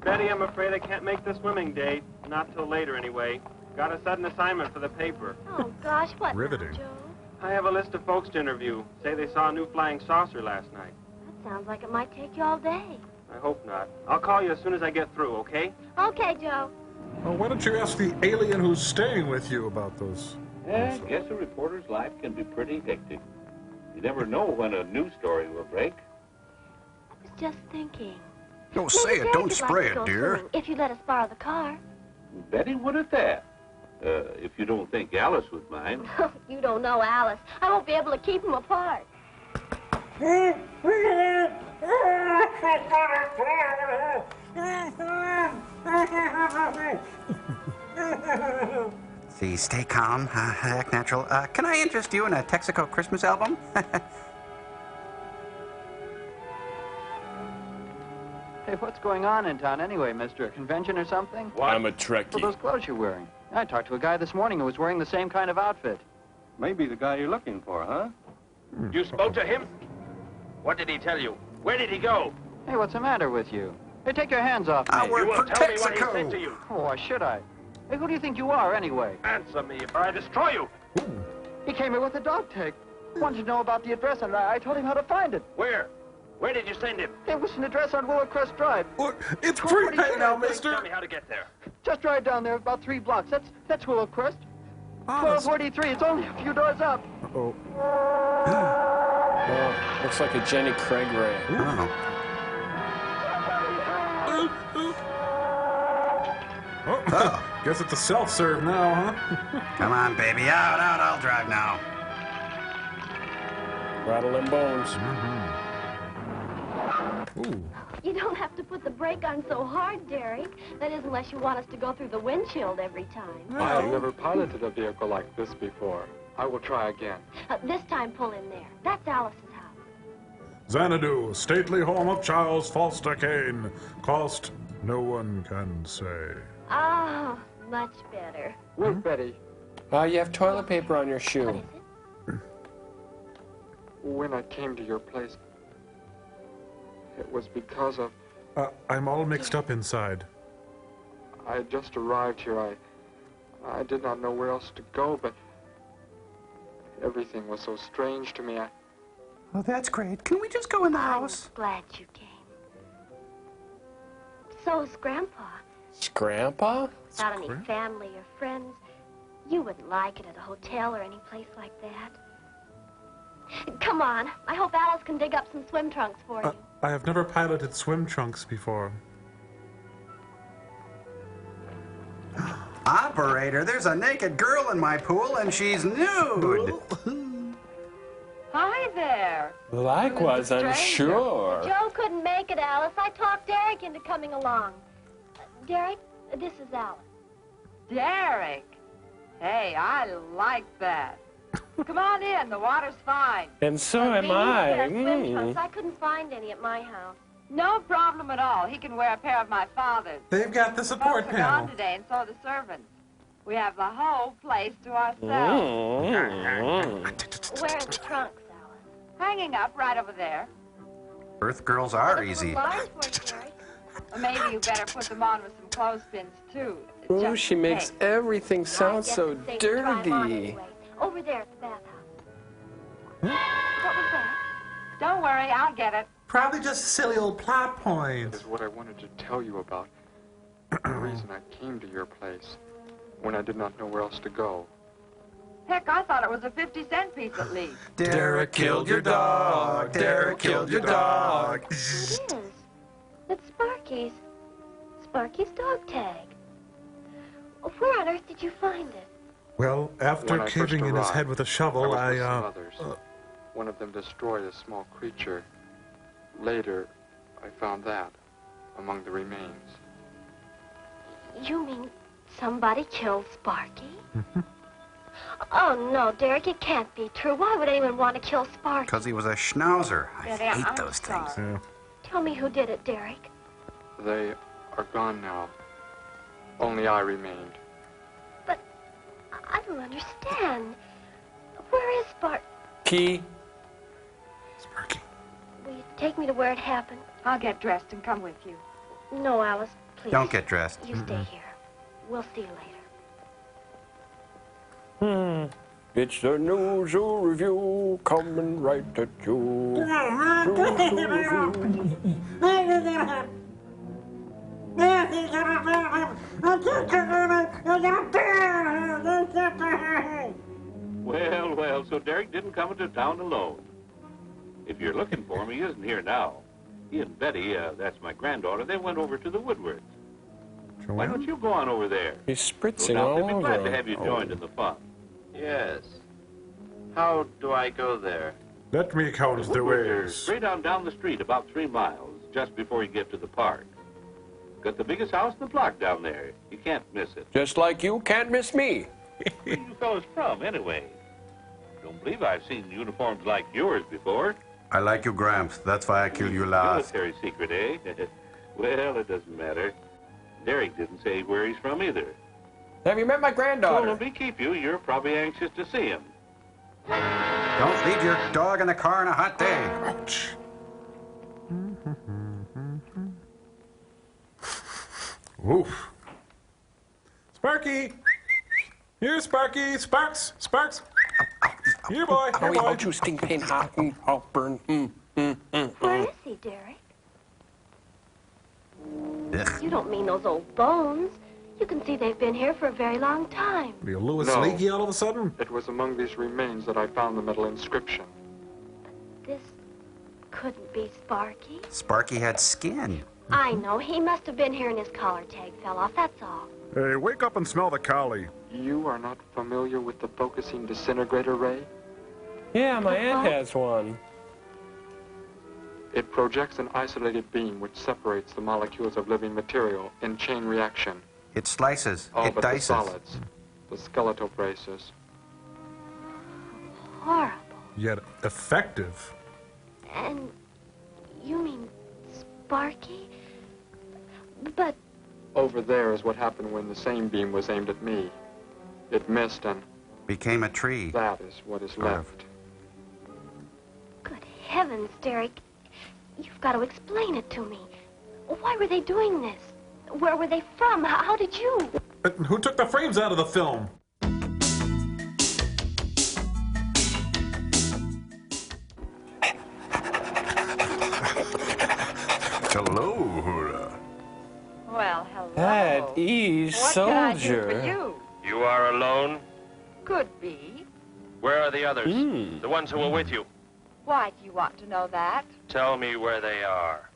Speaker 13: Betty, I'm afraid I can't make the swimming date. Not till later, anyway. Got a sudden assignment for the paper.
Speaker 19: Oh, gosh, what now,
Speaker 9: Riveting.
Speaker 19: Joe?
Speaker 13: I have a list of folks to interview. Say they saw a new flying saucer last night.
Speaker 19: That sounds like it might take you all day.
Speaker 13: I hope not. I'll call you as soon as I get through, okay?
Speaker 19: Okay, Joe.
Speaker 9: Well, why don't you ask the alien who's staying with you about those?
Speaker 16: I guess a reporter's life can be pretty hectic. You never know when a news story will break.
Speaker 19: I was just thinking.
Speaker 9: Don't
Speaker 19: Maybe
Speaker 9: say it.
Speaker 19: Derek
Speaker 9: Don't
Speaker 19: would like
Speaker 9: spray
Speaker 19: to
Speaker 9: it,
Speaker 19: go
Speaker 9: dear.
Speaker 19: swimming, if you let us borrow the car.
Speaker 16: Betty would at that. If you don't think Alice would mind.
Speaker 19: You don't know Alice. I won't be able to keep them apart.
Speaker 3: See, stay calm, act natural. Can I interest you in a Texaco Christmas album?
Speaker 17: Hey, what's going on in town anyway, mister? A convention or something?
Speaker 2: I'm a
Speaker 17: For
Speaker 2: Trekkie.
Speaker 17: those clothes you're wearing. I talked to a guy this morning who was wearing the same kind of outfit.
Speaker 18: Maybe the guy you're looking for, huh?
Speaker 14: You spoke to him? What did he tell you? Where did he go?
Speaker 17: Hey, what's the matter with you? Hey, take your hands off me.
Speaker 14: You will tell me what he said to you.
Speaker 17: Oh, why should I? Hey, who do you think you are, anyway?
Speaker 14: Answer me, or I destroy you.
Speaker 17: He came here with a dog tag. Wanted to know about the address, and I told him how to find it.
Speaker 14: Where? Where did you send him?
Speaker 12: It was an address on Willow Crest Drive.
Speaker 9: Look, it's
Speaker 12: 1242,
Speaker 9: prepaid now,
Speaker 12: I think.
Speaker 9: mister.
Speaker 14: Tell me how to get there.
Speaker 12: Just right down there, about 3 blocks. That's Willow Crest. 1243. It's only a few doors up.
Speaker 9: Oh.
Speaker 2: Oh, looks like a Jenny Craig ray.
Speaker 9: Oh, guess it's a self-serve now, huh?
Speaker 3: Come on, baby. Out, out. I'll drive now.
Speaker 2: Rattle them bones.
Speaker 9: Ooh.
Speaker 19: You don't have to put the brake on so hard, Derek. That is, unless you want us to go through the windshield every time.
Speaker 12: I have never piloted a vehicle like this before. I will try again.
Speaker 19: This time, pull in there. That's Alice's house.
Speaker 9: Xanadu, stately home of Charles Foster Kane. Cost, no one can say.
Speaker 19: Oh, much better.
Speaker 12: Wait, Betty.
Speaker 2: You have toilet paper on your shoe.
Speaker 12: When I came to your place, it was because of...
Speaker 9: I'm all mixed up inside.
Speaker 12: I had just arrived here. I did not know where else to go, but everything was so strange to me.
Speaker 3: Oh, that's great. Can we just go in the house?
Speaker 19: I'm glad you came. So is Grandpa.
Speaker 2: It's Grandpa?
Speaker 19: Without any family or friends, you wouldn't like it at a hotel or any place like that. Come on. I hope Alice can dig up some swim trunks for you.
Speaker 9: I have never piloted swim trunks before.
Speaker 3: Operator, there's a naked girl in my pool, and she's nude.
Speaker 20: Hi there.
Speaker 2: Likewise, I'm sure.
Speaker 19: Joe couldn't make it, Alice. I talked Derek into coming along. Derek, this is Alice.
Speaker 20: Derek. Hey, I like that. Come on in. The water's fine.
Speaker 2: And so am I.
Speaker 19: Swim trunks. I couldn't find any at my house.
Speaker 20: No problem at all. He can wear a pair of my father's.
Speaker 9: They've got the support
Speaker 20: Folks are gone
Speaker 9: panel.
Speaker 20: today, and so are the servants. We have the whole place to ourselves.
Speaker 19: Where are the trunks, Alice?
Speaker 20: Hanging up right over there.
Speaker 3: Earth girls are easy.
Speaker 19: Large for you, Derek.
Speaker 20: Or maybe you better put them on with some clothespins, too.
Speaker 2: Ooh,
Speaker 20: Just
Speaker 2: she
Speaker 20: in
Speaker 2: makes
Speaker 20: case.
Speaker 2: everything sound so dirty.
Speaker 19: Over there at the bathhouse. What was that?
Speaker 20: Don't worry, I'll get it.
Speaker 9: Probably just a silly old plot point.
Speaker 12: Is what I wanted to tell you about. The reason I came to your place when I did not know where else to go.
Speaker 20: Heck, I thought it was a 50-cent piece at least.
Speaker 3: Derek killed your dog. Derek killed your dog.
Speaker 19: It is. It's Sparky's. Sparky's dog tag. Where on earth did you find it?
Speaker 9: Well, after
Speaker 12: When I
Speaker 9: caving
Speaker 12: first
Speaker 9: in his
Speaker 12: arrived,
Speaker 9: head with a shovel,
Speaker 12: was
Speaker 9: I,
Speaker 12: with some others. One of them destroyed a small creature. Later, I found that among the remains.
Speaker 19: You mean somebody killed Sparky? Oh, no, Derek, it can't be true. Why would anyone want to kill Sparky?
Speaker 3: Because he was a schnauzer. I
Speaker 20: Betty,
Speaker 3: hate
Speaker 20: I'm
Speaker 3: those things.
Speaker 20: sorry.
Speaker 19: Tell me who did it, Derek.
Speaker 12: They are gone now. Only I remained.
Speaker 19: I don't understand. Where is Sparky?
Speaker 2: Key.
Speaker 9: Sparky.
Speaker 19: Will you take me to where it happened?
Speaker 20: I'll get dressed and come with you.
Speaker 19: No, Alice, please.
Speaker 3: Don't get dressed.
Speaker 19: You stay here. We'll see you later.
Speaker 2: It's the news review coming right at you.
Speaker 11: Well, well, so Derek didn't come into town alone. If you're looking for him, he isn't here now. He and Betty, that's my granddaughter, they went over to the Woodwards. Why don't you go on over there?
Speaker 2: He's spritzing
Speaker 11: No doubt
Speaker 2: all
Speaker 11: they'd be
Speaker 2: over
Speaker 11: glad to
Speaker 2: him.
Speaker 11: have you joined in the fun.
Speaker 13: Yes. How do I go there?
Speaker 9: Let me count the
Speaker 11: Woodwards are
Speaker 9: ways.
Speaker 11: straight on down the street, about 3 miles, just before you get to the park. Got the biggest house in the block down there. You can't miss it.
Speaker 2: Just like you can't miss me.
Speaker 11: Where are you fellas from, anyway? Don't believe I've seen uniforms like yours before.
Speaker 3: I like you, Gramps. That's why I killed you last.
Speaker 11: Military secret, eh? Well, it doesn't matter. Derek didn't say where he's from either.
Speaker 2: Have you met my granddaughter?
Speaker 11: Well, if he keep you, you're probably anxious to see him.
Speaker 3: Don't leave your dog in the car on a hot day.
Speaker 9: Ouch. Oof. Sparky! Here, Sparky! Sparks! Sparks! Here, boy! Here, boy!
Speaker 2: Ouch, you stinking hot and burn.
Speaker 19: Where is he? he, Derek?
Speaker 3: Ugh.
Speaker 19: You don't mean those old bones. You can see they've been here for a very long time.
Speaker 9: Are you Louis
Speaker 12: No.
Speaker 9: Leakey all of a sudden?
Speaker 12: It was among these remains that I found the metal inscription.
Speaker 19: This couldn't be Sparky.
Speaker 3: Sparky had skin.
Speaker 19: I know. He must have been here and his collar tag fell off, that's all.
Speaker 9: Hey, wake up and smell the collie.
Speaker 12: You are not familiar with the focusing disintegrator ray?
Speaker 2: Yeah, my aunt has one.
Speaker 12: It projects an isolated beam which separates the molecules of living material in chain reaction.
Speaker 3: It slices.
Speaker 12: All
Speaker 3: It
Speaker 12: but the
Speaker 3: dices.
Speaker 12: solids, the skeletal braces.
Speaker 19: Horrible.
Speaker 9: Yet effective.
Speaker 19: And you mean Sparky? But
Speaker 12: Over there is what happened when the same beam was aimed at me. It missed and
Speaker 3: Became a tree.
Speaker 12: that is what is left.
Speaker 19: good heavens, Derek. You've got to explain it to me. Why were they doing this? Where were they from? How did you?
Speaker 9: Who took the frames out of the film?
Speaker 21: Hello, Hura.
Speaker 20: Well, hello.
Speaker 2: At ease,
Speaker 20: What can I do
Speaker 2: soldier.
Speaker 20: for you?
Speaker 14: You are alone?
Speaker 20: Could be.
Speaker 14: Where are the others? The ones who were with you?
Speaker 20: Why do you want to know that?
Speaker 14: Tell me where they are.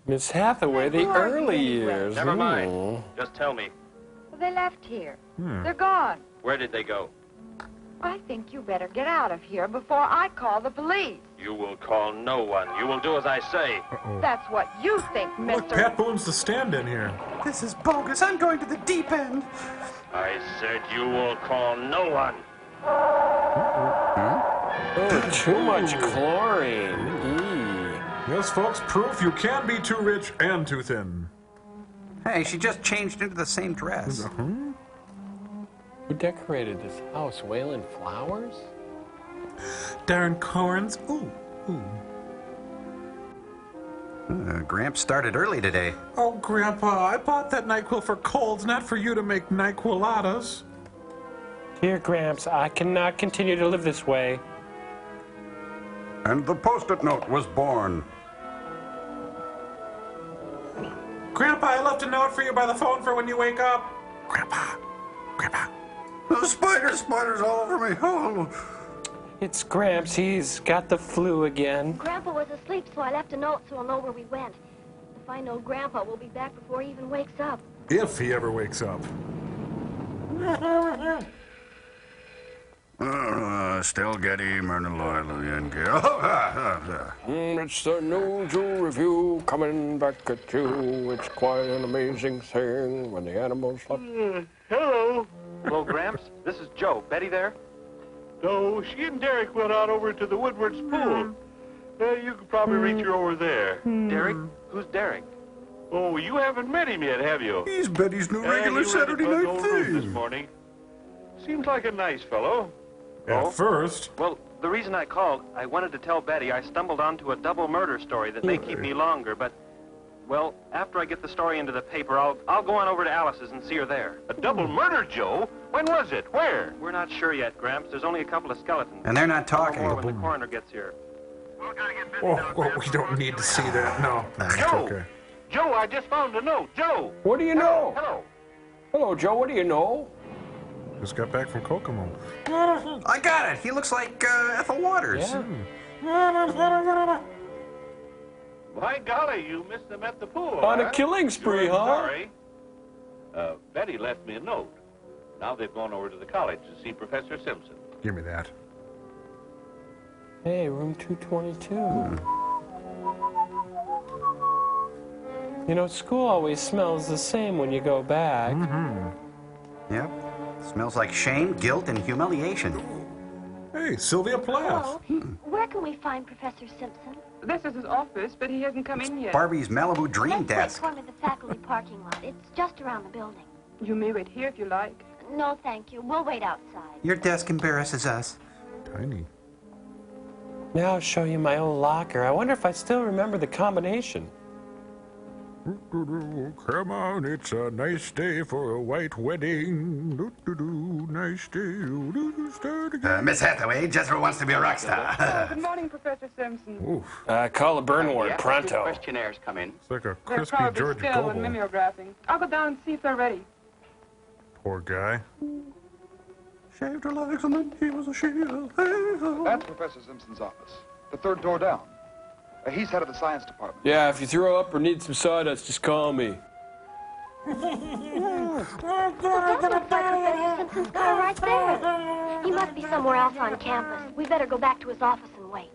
Speaker 2: Miss Hathaway, the
Speaker 20: Who are you
Speaker 2: early
Speaker 20: anyway?
Speaker 2: years.
Speaker 14: Never mind.
Speaker 2: Ooh.
Speaker 14: Just tell me.
Speaker 20: Well, they left here.
Speaker 9: Hmm.
Speaker 20: They're gone.
Speaker 14: Where did they go?
Speaker 20: I think you better get out of here before I call the police.
Speaker 14: You will call no one. You will do as I say.
Speaker 20: That's what you think,
Speaker 9: Look,
Speaker 20: mister.
Speaker 9: Pat Boone's the stand-in here.
Speaker 3: This is bogus. I'm going to the deep end.
Speaker 14: I said you will call no one.
Speaker 2: Oh, too much chlorine. Eee.
Speaker 9: Yes, folks, proof you can be too rich and too thin.
Speaker 3: Hey, she just changed into the same dress.
Speaker 2: Who decorated this house? Wayland Flowers?
Speaker 9: Darren Corns. Ooh, ooh.
Speaker 3: Gramps started early today.
Speaker 9: Oh, Grandpa, I bought that NyQuil for colds, not for you to make NyQuiladas.
Speaker 2: Dear Gramps, I cannot continue to live this way.
Speaker 21: And the post-it note was born.
Speaker 9: Grandpa, I left a note for you by the phone for when you wake up. Grandpa.
Speaker 21: The spiders all over me. Oh.
Speaker 2: It's Gramps. He's got the flu again.
Speaker 19: Grandpa was asleep, so I left a note so he'll know where we went. If I know Grandpa, we'll be back before he even wakes up.
Speaker 9: If he ever wakes up.
Speaker 21: Still Getty, Myrna and
Speaker 2: It's the New Jew Review coming back at you. It's quite an amazing thing when the animals love.
Speaker 12: Hello. Hello, Gramps. This is Joe. Betty there?
Speaker 11: No, she and Derek went out over to the Woodward's pool. You could probably reach her over there.
Speaker 12: Derek? Who's Derek?
Speaker 11: Oh, you haven't met him yet, have you?
Speaker 21: He's Betty's new
Speaker 11: Yeah,
Speaker 21: regular
Speaker 11: he rented
Speaker 21: Saturday
Speaker 11: my
Speaker 21: night
Speaker 11: old room this
Speaker 21: theme.
Speaker 11: morning. Seems like a nice fellow.
Speaker 9: At first.
Speaker 14: Well, the reason I called, I wanted to tell Betty I stumbled onto a double murder story that may keep me longer, but, well, after I get the story into the paper, I'll go on over to Alice's and see her there.
Speaker 11: A double murder, Joe? When was it? Where?
Speaker 14: We're not sure yet, Gramps. There's only a couple of skeletons.
Speaker 3: And they're not talking.
Speaker 14: More when the coroner gets here.
Speaker 9: Oh, we don't need to see that. No, it's
Speaker 11: Joe!
Speaker 9: okay.
Speaker 11: Joe, I just found a note. Joe!
Speaker 2: What do you know?
Speaker 11: Hello.
Speaker 2: Hello, Joe. What do you know?
Speaker 9: Just got back from Kokomo.
Speaker 3: I got it. He looks like Ethel Waters.
Speaker 2: Yeah.
Speaker 11: By golly, you missed them at the pool.
Speaker 2: On a
Speaker 11: huh?
Speaker 2: killing spree,
Speaker 11: Sure,
Speaker 2: huh?
Speaker 11: Sorry. Betty left me a note. Now they've gone over to the college to see Professor Simpson.
Speaker 9: Give me that.
Speaker 2: Hey, room 222. You know, school always smells the same when you go back.
Speaker 3: Yep. Smells like shame, guilt, and humiliation.
Speaker 9: Hey, Sylvia Plath.
Speaker 19: Hello. Where can we find Professor Simpson?
Speaker 22: This is his office, but he hasn't come in yet.
Speaker 3: Barbie's Malibu dream
Speaker 19: Let's wait
Speaker 3: desk.
Speaker 19: for him at the faculty parking lot. It's just around the building.
Speaker 22: You may wait here if you like.
Speaker 19: No, thank you. We'll wait outside.
Speaker 3: Your desk embarrasses us.
Speaker 9: Tiny.
Speaker 2: Now I'll show you my old locker. I wonder if I still remember the combination.
Speaker 9: Come on, it's a nice day for a white wedding. Nice day. Start again.
Speaker 3: Miss Hathaway, Jethro wants to be a rock star.
Speaker 22: Good morning, Professor Simpson.
Speaker 2: Call the burn ward pronto.
Speaker 16: Questionnaires come in.
Speaker 9: It's like a
Speaker 22: They're
Speaker 9: crispy
Speaker 22: probably
Speaker 9: George
Speaker 22: still in
Speaker 9: Gobel.
Speaker 22: mimeographing. I'll go down and see if they're ready.
Speaker 9: Poor guy.
Speaker 21: Shaved her legs and then he was a shield.
Speaker 1: That's Professor Simpson's office. The third door down. He's head of the science department.
Speaker 2: Yeah, if you throw up or need some sawdust, just call me.
Speaker 19: That looks like Professor Simpson's car right there. He must be somewhere else on campus. We better go back to his office and wait.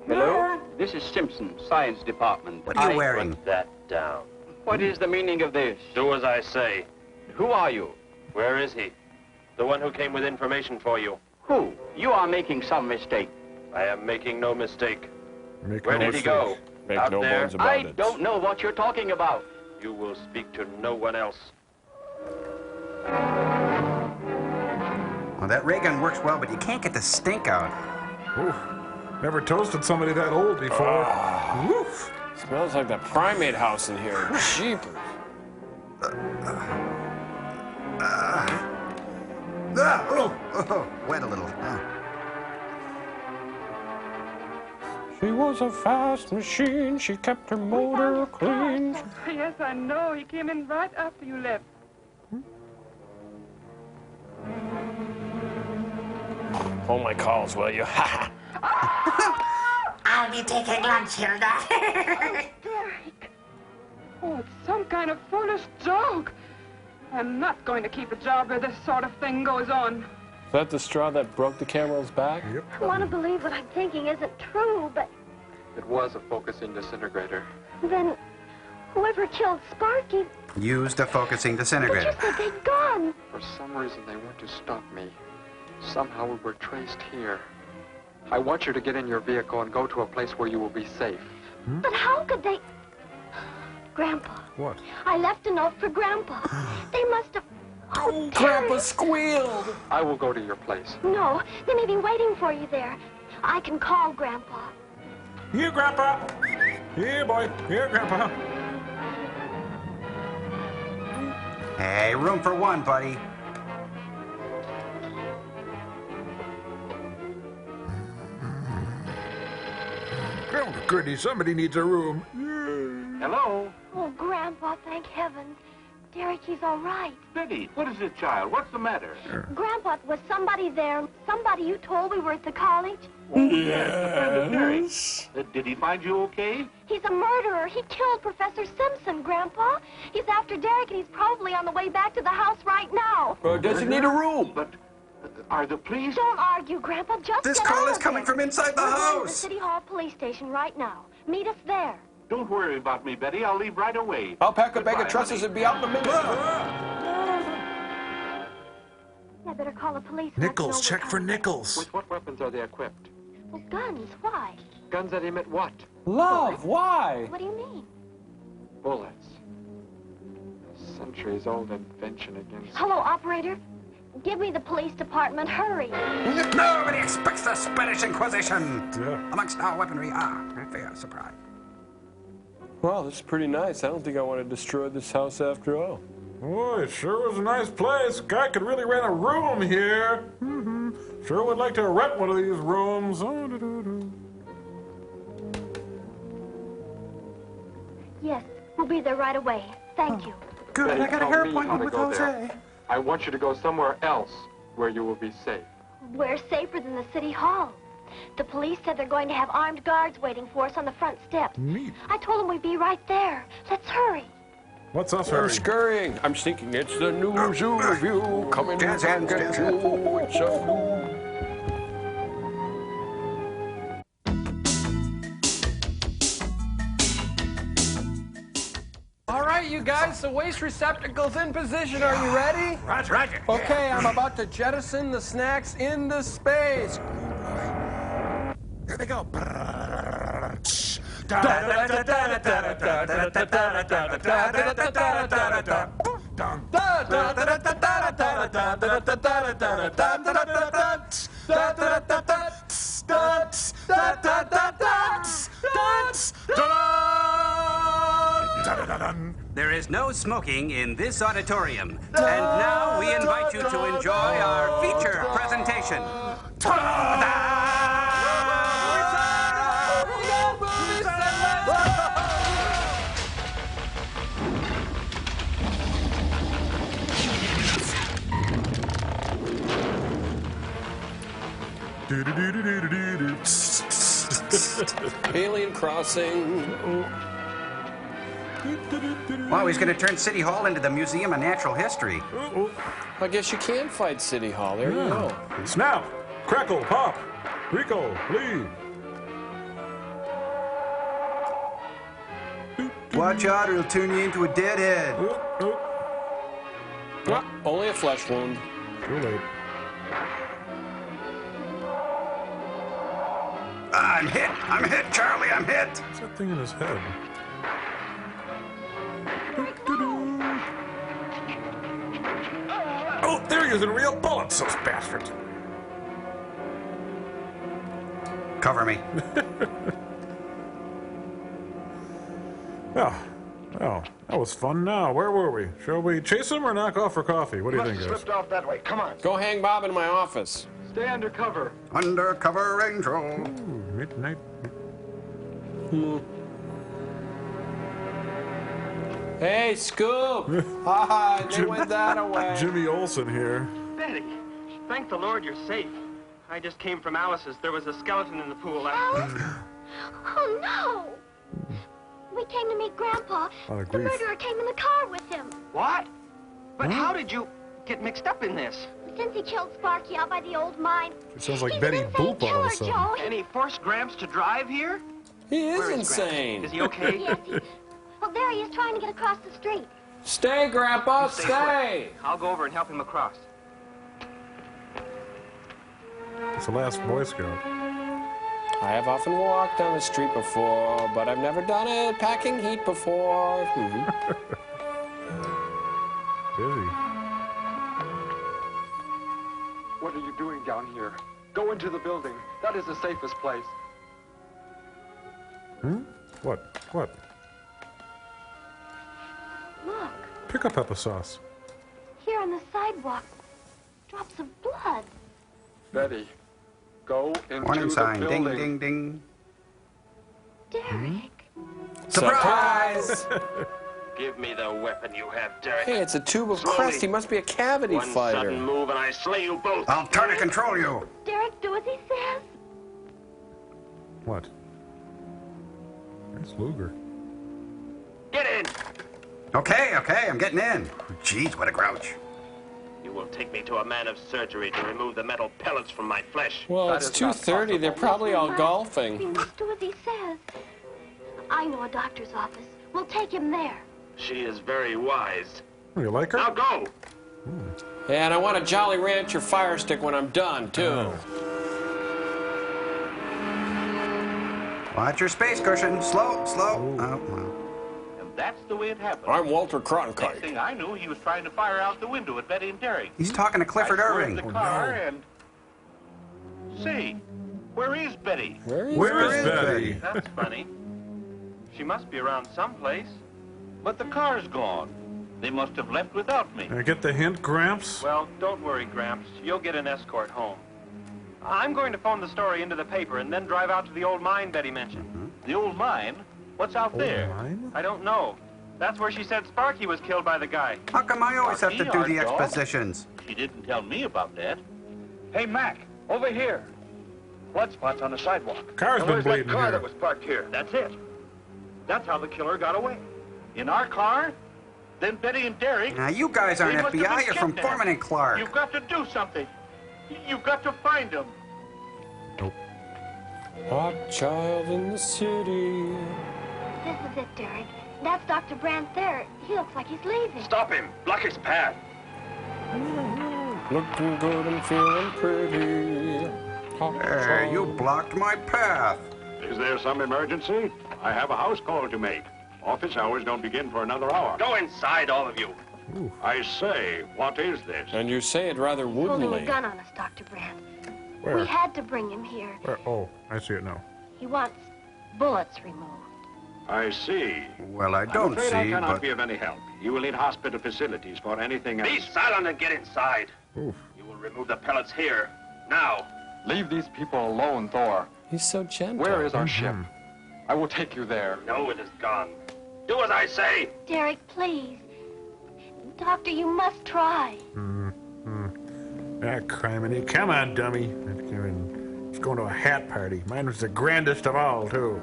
Speaker 16: Hello? This is Simpson, Science Department.
Speaker 3: What are you wearing?
Speaker 14: Put that down.
Speaker 16: What is the meaning of this?
Speaker 14: Do as I say.
Speaker 16: Who are you?
Speaker 14: Where is he? The one who came with information for you.
Speaker 16: Who? You are making some mistake.
Speaker 14: I am making no mistake.
Speaker 9: Where
Speaker 14: did he go?
Speaker 2: Make
Speaker 14: Out
Speaker 2: no
Speaker 14: there?
Speaker 2: bones about
Speaker 16: I
Speaker 2: it.
Speaker 16: don't know what you're talking about.
Speaker 14: You will speak to no one else.
Speaker 3: Well, that ray gun works well, but you can't get the stink out.
Speaker 9: Oof. Never toasted somebody that old before. Woof.
Speaker 2: Smells like the primate house in here. Jeepers.
Speaker 3: Wet a little.
Speaker 2: She was a fast machine. She kept her motor clean.
Speaker 22: Yes, I know. He came in right after you left.
Speaker 2: Hold my calls, will you?
Speaker 6: I'll be taking lunch, Hilda.
Speaker 22: Derek. Oh, it's some kind of foolish joke. I'm not going to keep a job where this sort of thing goes on.
Speaker 2: Is that the straw that broke the camel's back?
Speaker 9: Yep.
Speaker 19: I want to believe what I'm thinking isn't true, but
Speaker 12: It was a focusing disintegrator.
Speaker 19: then whoever killed Sparky,
Speaker 3: Used a focusing
Speaker 19: but you
Speaker 3: disintegrator.
Speaker 19: said they'd gone.
Speaker 12: For some reason, they went to stop me. Somehow we were traced here. I want you to get in your vehicle and go to a place where you will be safe.
Speaker 19: But how could they... Grandpa,
Speaker 9: What?
Speaker 19: I left a note for Grandpa. They must have... Oh,
Speaker 2: Grandpa
Speaker 19: Derek.
Speaker 2: squealed.
Speaker 12: I will go to your place.
Speaker 19: No, they may be waiting for you there. I can call Grandpa.
Speaker 9: Here, Grandpa. Here, boy. Here, Grandpa.
Speaker 3: Hey, room for one, buddy.
Speaker 9: Oh, goody, somebody needs a room.
Speaker 16: Hello?
Speaker 19: Oh, Grandpa, thank heavens. Derek, he's all right.
Speaker 11: Betty, what is it, child? What's the matter?
Speaker 19: Grandpa, was somebody there? Somebody you told we were at the college?
Speaker 11: Yes. Did he find you okay?
Speaker 19: He's a murderer. He killed Professor Simpson, Grandpa. He's after Derek, and he's probably on the way back to the house right now.
Speaker 2: Does he need a room?
Speaker 11: But are the police?
Speaker 19: Don't argue, Grandpa. Just
Speaker 3: This
Speaker 19: get
Speaker 3: call
Speaker 19: out
Speaker 3: is
Speaker 19: of
Speaker 3: coming
Speaker 19: there.
Speaker 3: from inside the
Speaker 19: We're going to the
Speaker 3: house.
Speaker 19: City Hall police station right now. Meet us there.
Speaker 11: Don't worry about me, Betty. I'll leave right away.
Speaker 2: I'll pack a bag
Speaker 11: Goodbye,
Speaker 2: of trusses
Speaker 11: honey.
Speaker 2: and be out in a minute.
Speaker 19: I better call the police. and let them know
Speaker 10: Nichols,
Speaker 19: we're
Speaker 10: check for
Speaker 19: coming.
Speaker 10: Nichols.
Speaker 12: With what weapons are they equipped?
Speaker 19: Well, guns. Why?
Speaker 12: Guns that emit what?
Speaker 2: Love, why?
Speaker 19: What do you mean?
Speaker 12: Bullets. A centuries-old invention against...
Speaker 19: Hello, operator. Give me the police department. Hurry.
Speaker 3: Nobody expects the Spanish Inquisition.
Speaker 9: Yeah.
Speaker 3: Amongst our weaponry, I fear surprise.
Speaker 2: Well, this is pretty nice. I don't think I want to destroy this house after all.
Speaker 9: Boy, it sure was a nice place. Guy could really rent a room here. Sure would like to rent one of these rooms.
Speaker 19: Yes, we'll be there right away. Thank you.
Speaker 21: Good,
Speaker 12: Betty,
Speaker 21: I got a
Speaker 12: tell
Speaker 21: hair
Speaker 12: me how
Speaker 21: appointment
Speaker 12: to
Speaker 21: with
Speaker 12: go
Speaker 21: Jose.
Speaker 12: there. I want you to go somewhere else where you will be safe.
Speaker 19: We're safer than the city hall. The police said they're going to have armed guards waiting for us on the front steps.
Speaker 9: Neat.
Speaker 19: I told them we'd be right there. Let's hurry.
Speaker 9: What's us
Speaker 2: We're
Speaker 9: hurry?
Speaker 2: scurrying. I'm thinking it's the new zoo review coming
Speaker 3: Jazz
Speaker 2: to
Speaker 3: hands,
Speaker 2: get
Speaker 3: jazz
Speaker 2: you. It's a new... All right, you guys, the waste receptacle's in position. Are you ready?
Speaker 21: Roger, roger.
Speaker 2: Okay, I'm about to jettison the snacks into space.
Speaker 21: Here they go.
Speaker 3: There is no smoking in this auditorium. And now we invite you to enjoy our feature presentation.
Speaker 2: Alien Crossing.
Speaker 3: Wow, he's going to turn City Hall into the Museum of Natural History.
Speaker 2: I guess you can fight City Hall. There you go.
Speaker 9: Snap, crackle, pop, Rico, leave.
Speaker 3: Watch out or he'll turn you into a deadhead.
Speaker 2: Only a flesh wound.
Speaker 9: Too late.
Speaker 3: I'm hit, Charlie, I'm hit.
Speaker 9: What's that thing in his head? Oh, they're using real bullets, those bastards.
Speaker 3: Cover me.
Speaker 9: Oh, that was fun now. Where were we? Shall we chase him or knock off for coffee? What do you think, guys?
Speaker 1: Slipped off that way. Come on.
Speaker 2: Go hang Bob in my office.
Speaker 12: Stay undercover.
Speaker 3: Undercover Angel.
Speaker 9: Ooh, midnight.
Speaker 2: Hey, Scoop! Haha, they went that away.
Speaker 9: Jimmy Olsen here.
Speaker 14: Betty, thank the Lord you're safe. I just came from Alice's. There was a skeleton in the pool.
Speaker 19: Oh, no! We came to meet Grandpa.
Speaker 9: Lot of
Speaker 19: The
Speaker 9: grief.
Speaker 19: murderer came in the car with him.
Speaker 14: What? But how did you get mixed up in this?
Speaker 19: Since he killed Sparky out by the old mine.
Speaker 9: It sounds like
Speaker 19: He's
Speaker 9: Betty
Speaker 19: an insane
Speaker 9: Boop all of a
Speaker 19: killer,
Speaker 9: sudden.
Speaker 19: Joe.
Speaker 14: And he forced Gramps to drive here?
Speaker 2: He is
Speaker 14: Where is
Speaker 2: insane.
Speaker 14: Gramps? Is he okay?
Speaker 19: Yes, well, there he is trying to get across the street.
Speaker 2: Stay, Grandpa,
Speaker 14: You
Speaker 2: stay!
Speaker 14: put. I'll go over and help him across.
Speaker 9: It's the last Boy Scout.
Speaker 2: I have often walked down the street before, but I've never done it packing heat before.
Speaker 9: Busy.
Speaker 12: What are you doing down here? Go into the building. That is the safest place.
Speaker 9: What? What?
Speaker 19: Look,
Speaker 9: Pick up applesauce.
Speaker 19: here on the sidewalk. Drops of blood.
Speaker 12: Betty, go into
Speaker 3: Warning
Speaker 12: the
Speaker 3: sign.
Speaker 12: building.
Speaker 3: Ding, ding, ding.
Speaker 19: Derek.
Speaker 3: Surprise!
Speaker 14: Give me the weapon you have, Derek.
Speaker 2: Hey, it's a tube of
Speaker 14: Slowly.
Speaker 2: crust. He must be a cavity
Speaker 14: One
Speaker 2: fighter.
Speaker 14: sudden move and I slay you both.
Speaker 3: I'll try to control you.
Speaker 19: Derek, do as he says.
Speaker 9: What? It's Luger.
Speaker 14: Get in!
Speaker 3: Okay, I'm getting in. Jeez, what a grouch.
Speaker 14: You will take me to a man of surgery to remove the metal pellets from my flesh.
Speaker 2: Well, it's 2:30. They're probably all
Speaker 19: We
Speaker 2: golfing.
Speaker 19: must do as he says. I know a doctor's office. We'll take him there.
Speaker 14: She is very wise.
Speaker 9: Oh, you like her?
Speaker 14: Now go!
Speaker 2: Yeah, and I want a Jolly Rancher fire stick when I'm done, too.
Speaker 3: Watch your space cushion. Slow. Oh, well.
Speaker 11: And that's the way it happened.
Speaker 2: I'm Walter
Speaker 11: Next
Speaker 2: Cronkite.
Speaker 11: thing I knew, he was trying to fire out the window at Betty and Derek.
Speaker 3: He's talking to Clifford
Speaker 11: I
Speaker 3: Irving.
Speaker 11: swerved the car and... Say, where is Betty?
Speaker 2: Where
Speaker 3: is Betty?
Speaker 11: That's funny. She must be around someplace. But the car's gone. They must have left without me.
Speaker 9: Get the hint, Gramps?
Speaker 14: Well, don't worry, Gramps. You'll get an escort home. I'm going to phone the story into the paper and then drive out to the old mine Betty mentioned.
Speaker 11: The old mine? What's out there?
Speaker 9: Mine?
Speaker 14: I don't know. That's where she said Sparky was killed by the guy.
Speaker 3: How come I always have to do
Speaker 11: Sparky,
Speaker 3: the
Speaker 11: our dog?
Speaker 3: expositions?
Speaker 11: She didn't tell me about that.
Speaker 15: Hey, Mac, over here. Blood spots on the sidewalk.
Speaker 9: Car's
Speaker 15: And
Speaker 9: been
Speaker 15: where's that
Speaker 9: bleeding
Speaker 15: car
Speaker 9: here.
Speaker 15: that was parked here?
Speaker 11: That's it. That's how the killer got away. In our car? Then Betty and Derek...
Speaker 3: Now, you guys aren't
Speaker 11: they must have
Speaker 3: FBI.
Speaker 11: been
Speaker 3: You're from
Speaker 11: kidnapped.
Speaker 3: Foreman and Clark.
Speaker 11: You've got to do something. You've got to find them.
Speaker 2: Hot child in the city.
Speaker 19: This is it, Derek. That's Dr. Brandt there. He looks like he's leaving.
Speaker 11: Stop him. Block his path.
Speaker 2: Looking good and feeling pretty. Hot
Speaker 3: Hey, you
Speaker 2: child.
Speaker 3: blocked my path.
Speaker 7: Is there some emergency? I have a house call to make. Office hours don't begin for another hour.
Speaker 14: Go inside, all of you.
Speaker 7: I say, what is this?
Speaker 2: And you say it rather
Speaker 19: Holding a
Speaker 2: woodenly.
Speaker 19: gun on us, Dr. Brandt.
Speaker 9: Where?
Speaker 19: We had to bring him here.
Speaker 9: Where? Oh, I see it now.
Speaker 19: He wants bullets removed.
Speaker 7: I see.
Speaker 18: Well, I don't
Speaker 7: I'm afraid
Speaker 18: see,
Speaker 7: I cannot
Speaker 18: but...
Speaker 7: be of any help. You will need hospital facilities for anything else.
Speaker 14: Be silent and get inside.
Speaker 9: Oof.
Speaker 14: You will remove the pellets here, now.
Speaker 12: Leave these people alone, Thor.
Speaker 2: He's so gentle.
Speaker 12: Where is our ship? I will take you there.
Speaker 14: No, it is gone. Do as I say.
Speaker 19: Derek, please. Doctor, you must try.
Speaker 9: Ah, criminy. Come on, dummy. Let's go to a hat party. Mine was the grandest of all, too.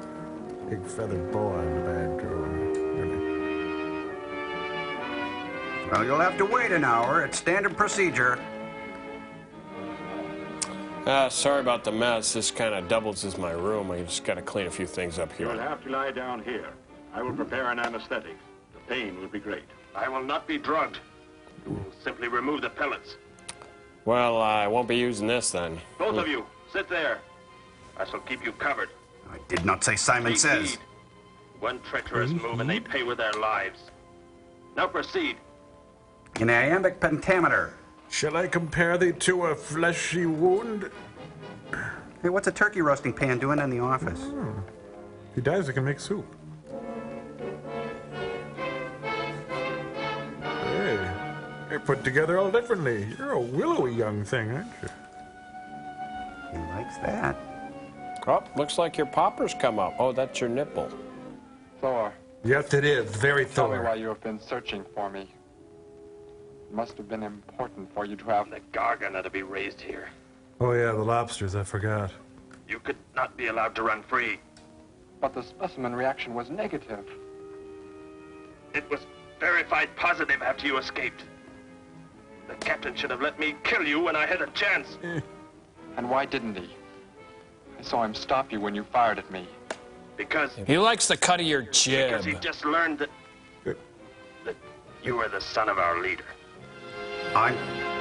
Speaker 9: Big feathered boa in the bag, too.
Speaker 18: Well, you'll have to wait an hour. It's standard procedure.
Speaker 2: Sorry about the mess. This kind of doubles as my room. I just got to clean a few things up
Speaker 7: You will
Speaker 2: here.
Speaker 7: have to lie down here. I will prepare an anesthetic. The pain will be great.
Speaker 14: I will not be drugged. You will simply remove the pellets.
Speaker 2: Well, I won't be using this then.
Speaker 14: Both of you, sit there. I shall keep you covered.
Speaker 18: I did not say Simon
Speaker 14: Take
Speaker 18: Says.
Speaker 14: heed. One treacherous move and they pay with their lives. Now proceed.
Speaker 18: An iambic pentameter.
Speaker 9: Shall I compare thee to a fleshy wound?
Speaker 18: Hey, what's a turkey roasting pan doing in the office?
Speaker 9: If he dies, I can make soup. Hey, you're put together all differently. You're a willowy young thing, aren't you?
Speaker 18: He likes that.
Speaker 2: Oh, looks like your popper's come up. Oh, that's your nipple.
Speaker 12: Thor.
Speaker 9: Yes, it is. Very
Speaker 12: Tell me
Speaker 9: thorough.
Speaker 12: why you have been searching for me. It must have been important for you to have...
Speaker 14: The gargan are to be raised here.
Speaker 9: Oh, yeah, the lobsters. I forgot.
Speaker 14: You could not be allowed to run free.
Speaker 12: But the specimen reaction was negative.
Speaker 14: It was verified positive after you escaped. The captain should have let me kill you when I had a chance.
Speaker 12: And why didn't he? I saw him stop you when you fired at me.
Speaker 14: Because...
Speaker 2: He likes the cut of your jib.
Speaker 14: Because he just learned that you were the son of our leader.
Speaker 18: I'm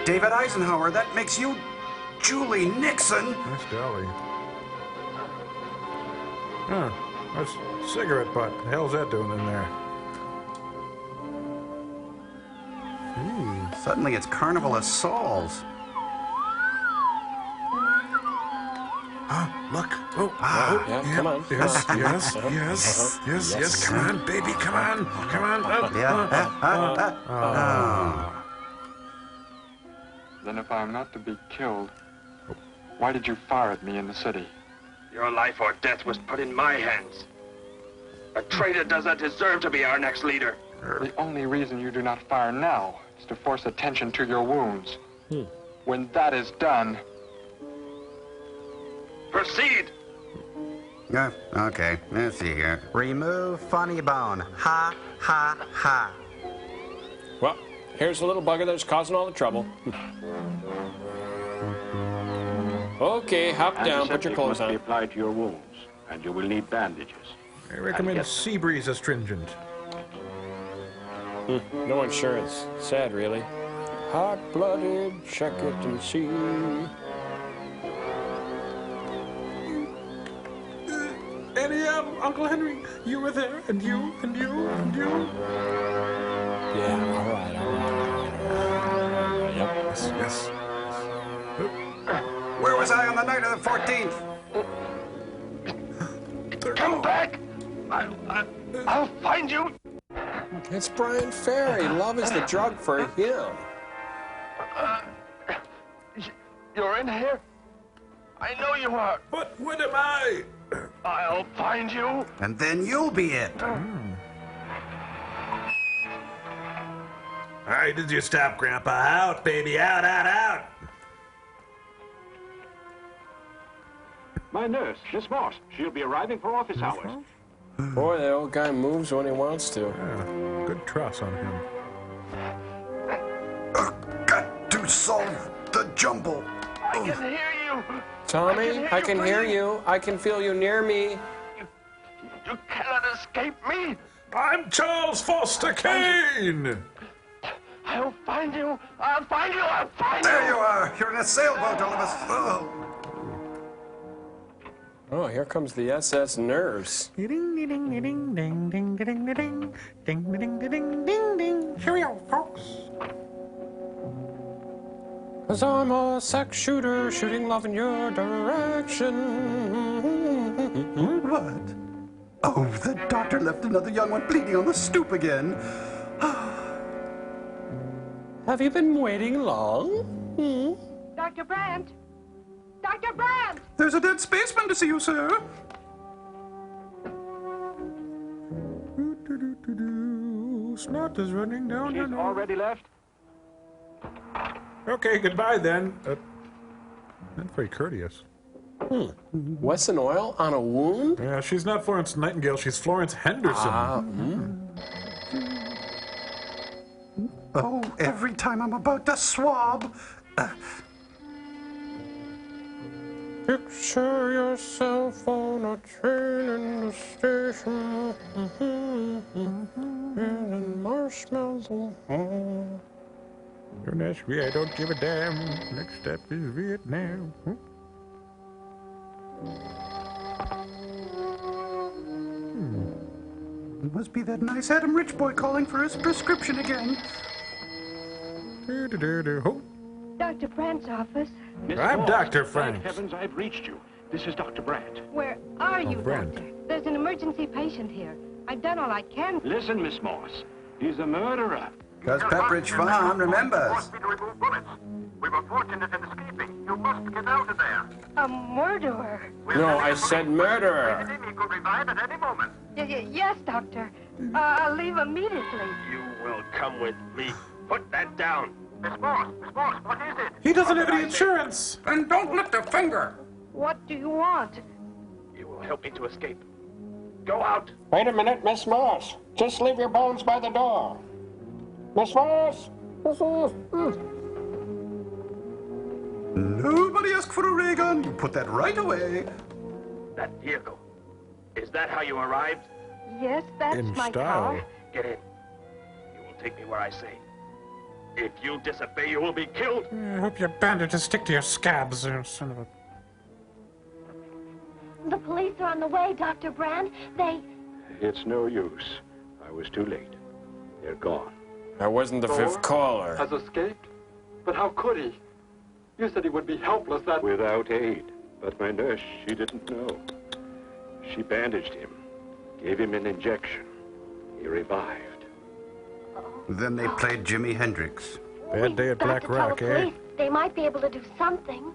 Speaker 18: David Eisenhower. That makes you Julie Nixon.
Speaker 9: Nice dolly. Huh. That's a cigarette butt. The hell's that doing in there? Ooh.
Speaker 18: Suddenly it's Carnival of Souls.
Speaker 9: Look. Oh,
Speaker 2: yeah, come on.
Speaker 9: Yes,
Speaker 2: come on.
Speaker 9: yes, yes, yes, yes. Come on, baby. Come on. Come on.
Speaker 12: Then if I am not to be killed, why did you fire at me in the city?
Speaker 14: Your life or death was put in my hands. A traitor does not deserve to be our next leader.
Speaker 12: The only reason you do not fire now is to force attention to your wounds. When that is done...
Speaker 14: Proceed!
Speaker 18: Yeah, okay. Let's see here. Remove funny bone. Ha, ha, ha.
Speaker 2: Well, here's the little bugger that's causing all the trouble. Okay, hop down, put your clothes
Speaker 7: must be
Speaker 2: on.
Speaker 7: applied to your wounds, and you will need bandages.
Speaker 9: I recommend sea breeze astringent.
Speaker 2: No insurance. Sad, really. Hot-blooded, check it and see.
Speaker 9: Eddie, Uncle Henry, you were there, and you, and you, and you.
Speaker 2: Yeah, all right. Yep.
Speaker 9: Yes.
Speaker 18: Where was I on the night of the 14th?
Speaker 14: Come back! I'll find you!
Speaker 2: It's Brian Ferry. Love is the drug for him.
Speaker 15: You're in here? I know you are.
Speaker 9: But what am I?
Speaker 15: I'll find you.
Speaker 18: And then you'll be it.
Speaker 9: All right, did you stop, Grandpa? Out, baby, out, out, out.
Speaker 7: My nurse, Miss Moss. She'll be arriving for office hours.
Speaker 2: Boy, that old guy moves when he wants to.
Speaker 9: Yeah, good truss on him.
Speaker 18: Got to solve the jumble.
Speaker 15: I can hear you.
Speaker 2: Tommy, I can hear you. I can feel you near me.
Speaker 15: You cannot escape me.
Speaker 9: I'm Charles Foster Kane.
Speaker 15: I'll find you. I'll find you. I'll find you.
Speaker 18: There you are. You're in a sailboat, all of us.
Speaker 2: Oh, here comes the SS nurse.
Speaker 9: Here we are, folks.
Speaker 2: 'Cause I'm a sex shooter, shooting love in your direction.
Speaker 18: What?
Speaker 5: Oh, the doctor left another young one bleeding on the stoop again.
Speaker 2: Have you been waiting long?
Speaker 22: Dr. Brandt! Dr. Brandt!
Speaker 5: There's a dead spaceman to see you, sir.
Speaker 9: Snot is running down
Speaker 18: She's
Speaker 9: your nose.
Speaker 18: already left?
Speaker 9: Okay, goodbye then. That's very courteous.
Speaker 2: Wesson oil on a wound?
Speaker 9: Yeah, she's not Florence Nightingale, she's Florence Henderson.
Speaker 5: Oh, every time I'm about to swab.
Speaker 2: Picture yourself on a train in the station. And marshmallows.
Speaker 9: Don't ask me, I don't give a damn. Next step is Vietnam.
Speaker 5: It must be that nice Adam Rich boy calling for his prescription again.
Speaker 22: Dr. Brandt's office.
Speaker 7: Miss
Speaker 9: I'm
Speaker 7: Moss,
Speaker 9: Dr.
Speaker 7: Thank
Speaker 9: Franks.
Speaker 7: heavens I've reached you. This is Dr. Brandt.
Speaker 22: Where are you,
Speaker 9: Brand.
Speaker 22: Doctor? There's an emergency patient here. I've done all I can.
Speaker 7: Listen, Miss Moss. He's a murderer.
Speaker 5: Because Pepperidge Farm remembers.
Speaker 8: We were fortunate in escaping. You must get out of there.
Speaker 22: A murderer.
Speaker 2: No, I said murderer.
Speaker 8: He could revive at any moment.
Speaker 22: Yes, Doctor. I'll leave immediately.
Speaker 14: You will come with me. Put that down.
Speaker 8: Miss Moss, what is it?
Speaker 9: He doesn't have any insurance.
Speaker 5: And don't lift a finger.
Speaker 22: What do you want?
Speaker 14: You will help me to escape. Go out.
Speaker 2: Wait a minute, Miss Moss. Just leave your bones by the door. Miss Moss!
Speaker 5: Nobody asked for a ray gun. You put that right away.
Speaker 14: That vehicle. Is that how you arrived?
Speaker 22: Yes, that's
Speaker 9: In
Speaker 22: my
Speaker 9: style.
Speaker 22: car.
Speaker 14: Get in. You will take me where I say. If you disobey, you will be killed.
Speaker 9: I hope your bandages stick to your scabs, you son of a...
Speaker 19: The police are on the way, Dr. Brand.
Speaker 7: It's no use. I was too late. They're gone.
Speaker 2: I wasn't the fifth caller.
Speaker 12: Has escaped? But how could he? You said he would be helpless that...
Speaker 7: Without aid. But my nurse, she didn't know. She bandaged him, gave him an injection. He revived.
Speaker 5: Then they played Jimi Hendrix.
Speaker 9: Bad day at
Speaker 19: got
Speaker 9: Black
Speaker 19: to tell the
Speaker 9: Rock, eh?
Speaker 19: police. They might be able to do something.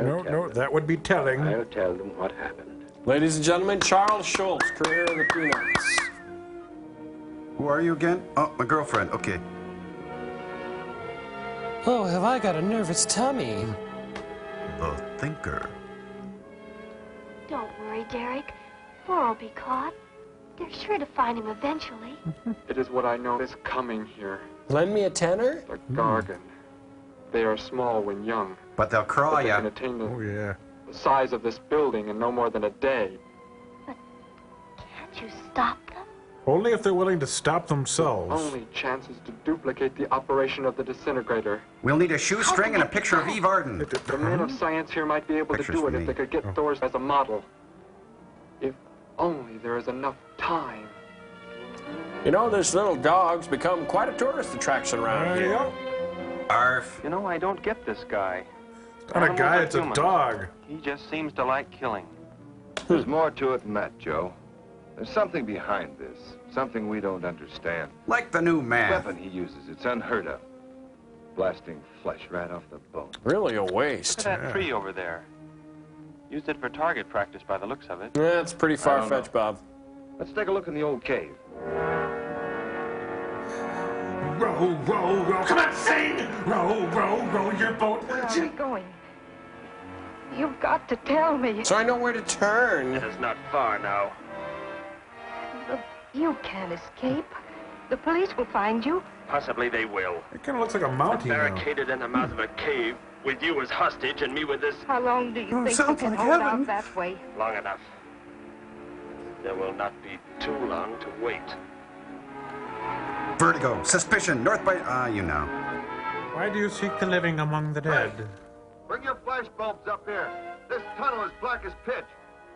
Speaker 9: No, that would be telling.
Speaker 7: I'll tell them what happened.
Speaker 2: Ladies and gentlemen, Charles Schultz, career of the Peanuts.
Speaker 5: Who are you again? Oh, my girlfriend. Okay.
Speaker 23: Oh, have I got a nervous tummy?
Speaker 5: The thinker.
Speaker 19: Don't worry, Derek. Thor will be caught. They're sure to find him eventually.
Speaker 12: It is what I know is coming here.
Speaker 2: Lend me a tenner?
Speaker 12: The Gargan. They are small when young.
Speaker 5: But they'll crawl
Speaker 12: They
Speaker 5: ya.
Speaker 12: can attain
Speaker 9: Oh,
Speaker 12: the size of this building in no more than a day.
Speaker 19: Can't you stop them?
Speaker 9: Only if they're willing to stop themselves.
Speaker 12: Only chance is to duplicate the operation of the disintegrator.
Speaker 5: We'll need a shoestring and a picture of Eve Arden.
Speaker 12: The men of science here might be able to
Speaker 5: Pictures
Speaker 12: do it
Speaker 5: for
Speaker 12: if
Speaker 5: me.
Speaker 12: they could get Thor's as a model. If only there is enough time.
Speaker 2: You know, this little dog's become quite a tourist attraction around here.
Speaker 5: Arf.
Speaker 18: You know, I don't get this guy.
Speaker 9: It's not a guy, it's a dog.
Speaker 18: He just seems to like killing.
Speaker 1: There's more to it than that, Joe. There's something behind this. Something we don't understand.
Speaker 5: Like the new
Speaker 1: The
Speaker 5: man.
Speaker 1: weapon he uses, it's unheard of. Blasting flesh right off the bone.
Speaker 2: Really a waste.
Speaker 18: Look at that tree over there. Used it for target practice by the looks of it.
Speaker 2: That's pretty
Speaker 1: I don't
Speaker 2: far-fetched, Bob.
Speaker 1: Let's take a look in the old cave.
Speaker 9: Row, row, row. Come on, sing! Row, row, row your boat.
Speaker 22: Where are we going? You've got to tell me.
Speaker 2: So I know where to turn.
Speaker 14: It is not far now.
Speaker 22: You can't escape. The police will find you.
Speaker 14: Possibly they will.
Speaker 9: It kind of looks like a mountain now.
Speaker 14: Barricaded in the mouth of a cave, with you as hostage and me with this...
Speaker 22: How long do you think you
Speaker 5: sounds
Speaker 22: can
Speaker 5: like
Speaker 22: hold
Speaker 5: heaven.
Speaker 22: out that way?
Speaker 14: Long enough. There will not be too long to wait.
Speaker 5: Vertigo. Suspicion. North by... you know.
Speaker 9: Why do you seek the living among the dead?
Speaker 8: Bring your flash bulbs up here. This tunnel is black as pitch.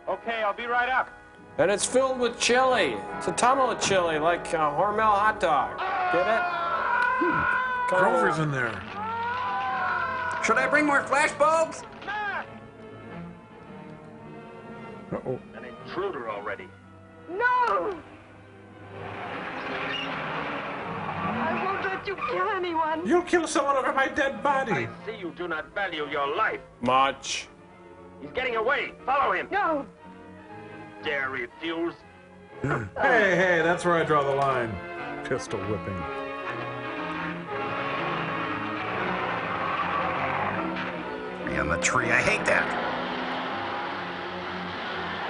Speaker 18: Okay, I'll be right up.
Speaker 2: And it's filled with chili. It's a tunnel of chili, like a Hormel hot dog. Get it?
Speaker 9: Grover's in there.
Speaker 5: Should I bring more flash bulbs?
Speaker 9: Uh-oh.
Speaker 14: An intruder already.
Speaker 22: No! I won't let you kill anyone.
Speaker 9: You'll kill someone over my dead body.
Speaker 14: I see you do not value your life.
Speaker 2: Much.
Speaker 14: He's getting away. Follow him.
Speaker 22: No.
Speaker 14: Dare refuse.
Speaker 9: Hey, that's where I draw the line. Pistol whipping.
Speaker 3: Tree on the tree. I hate that.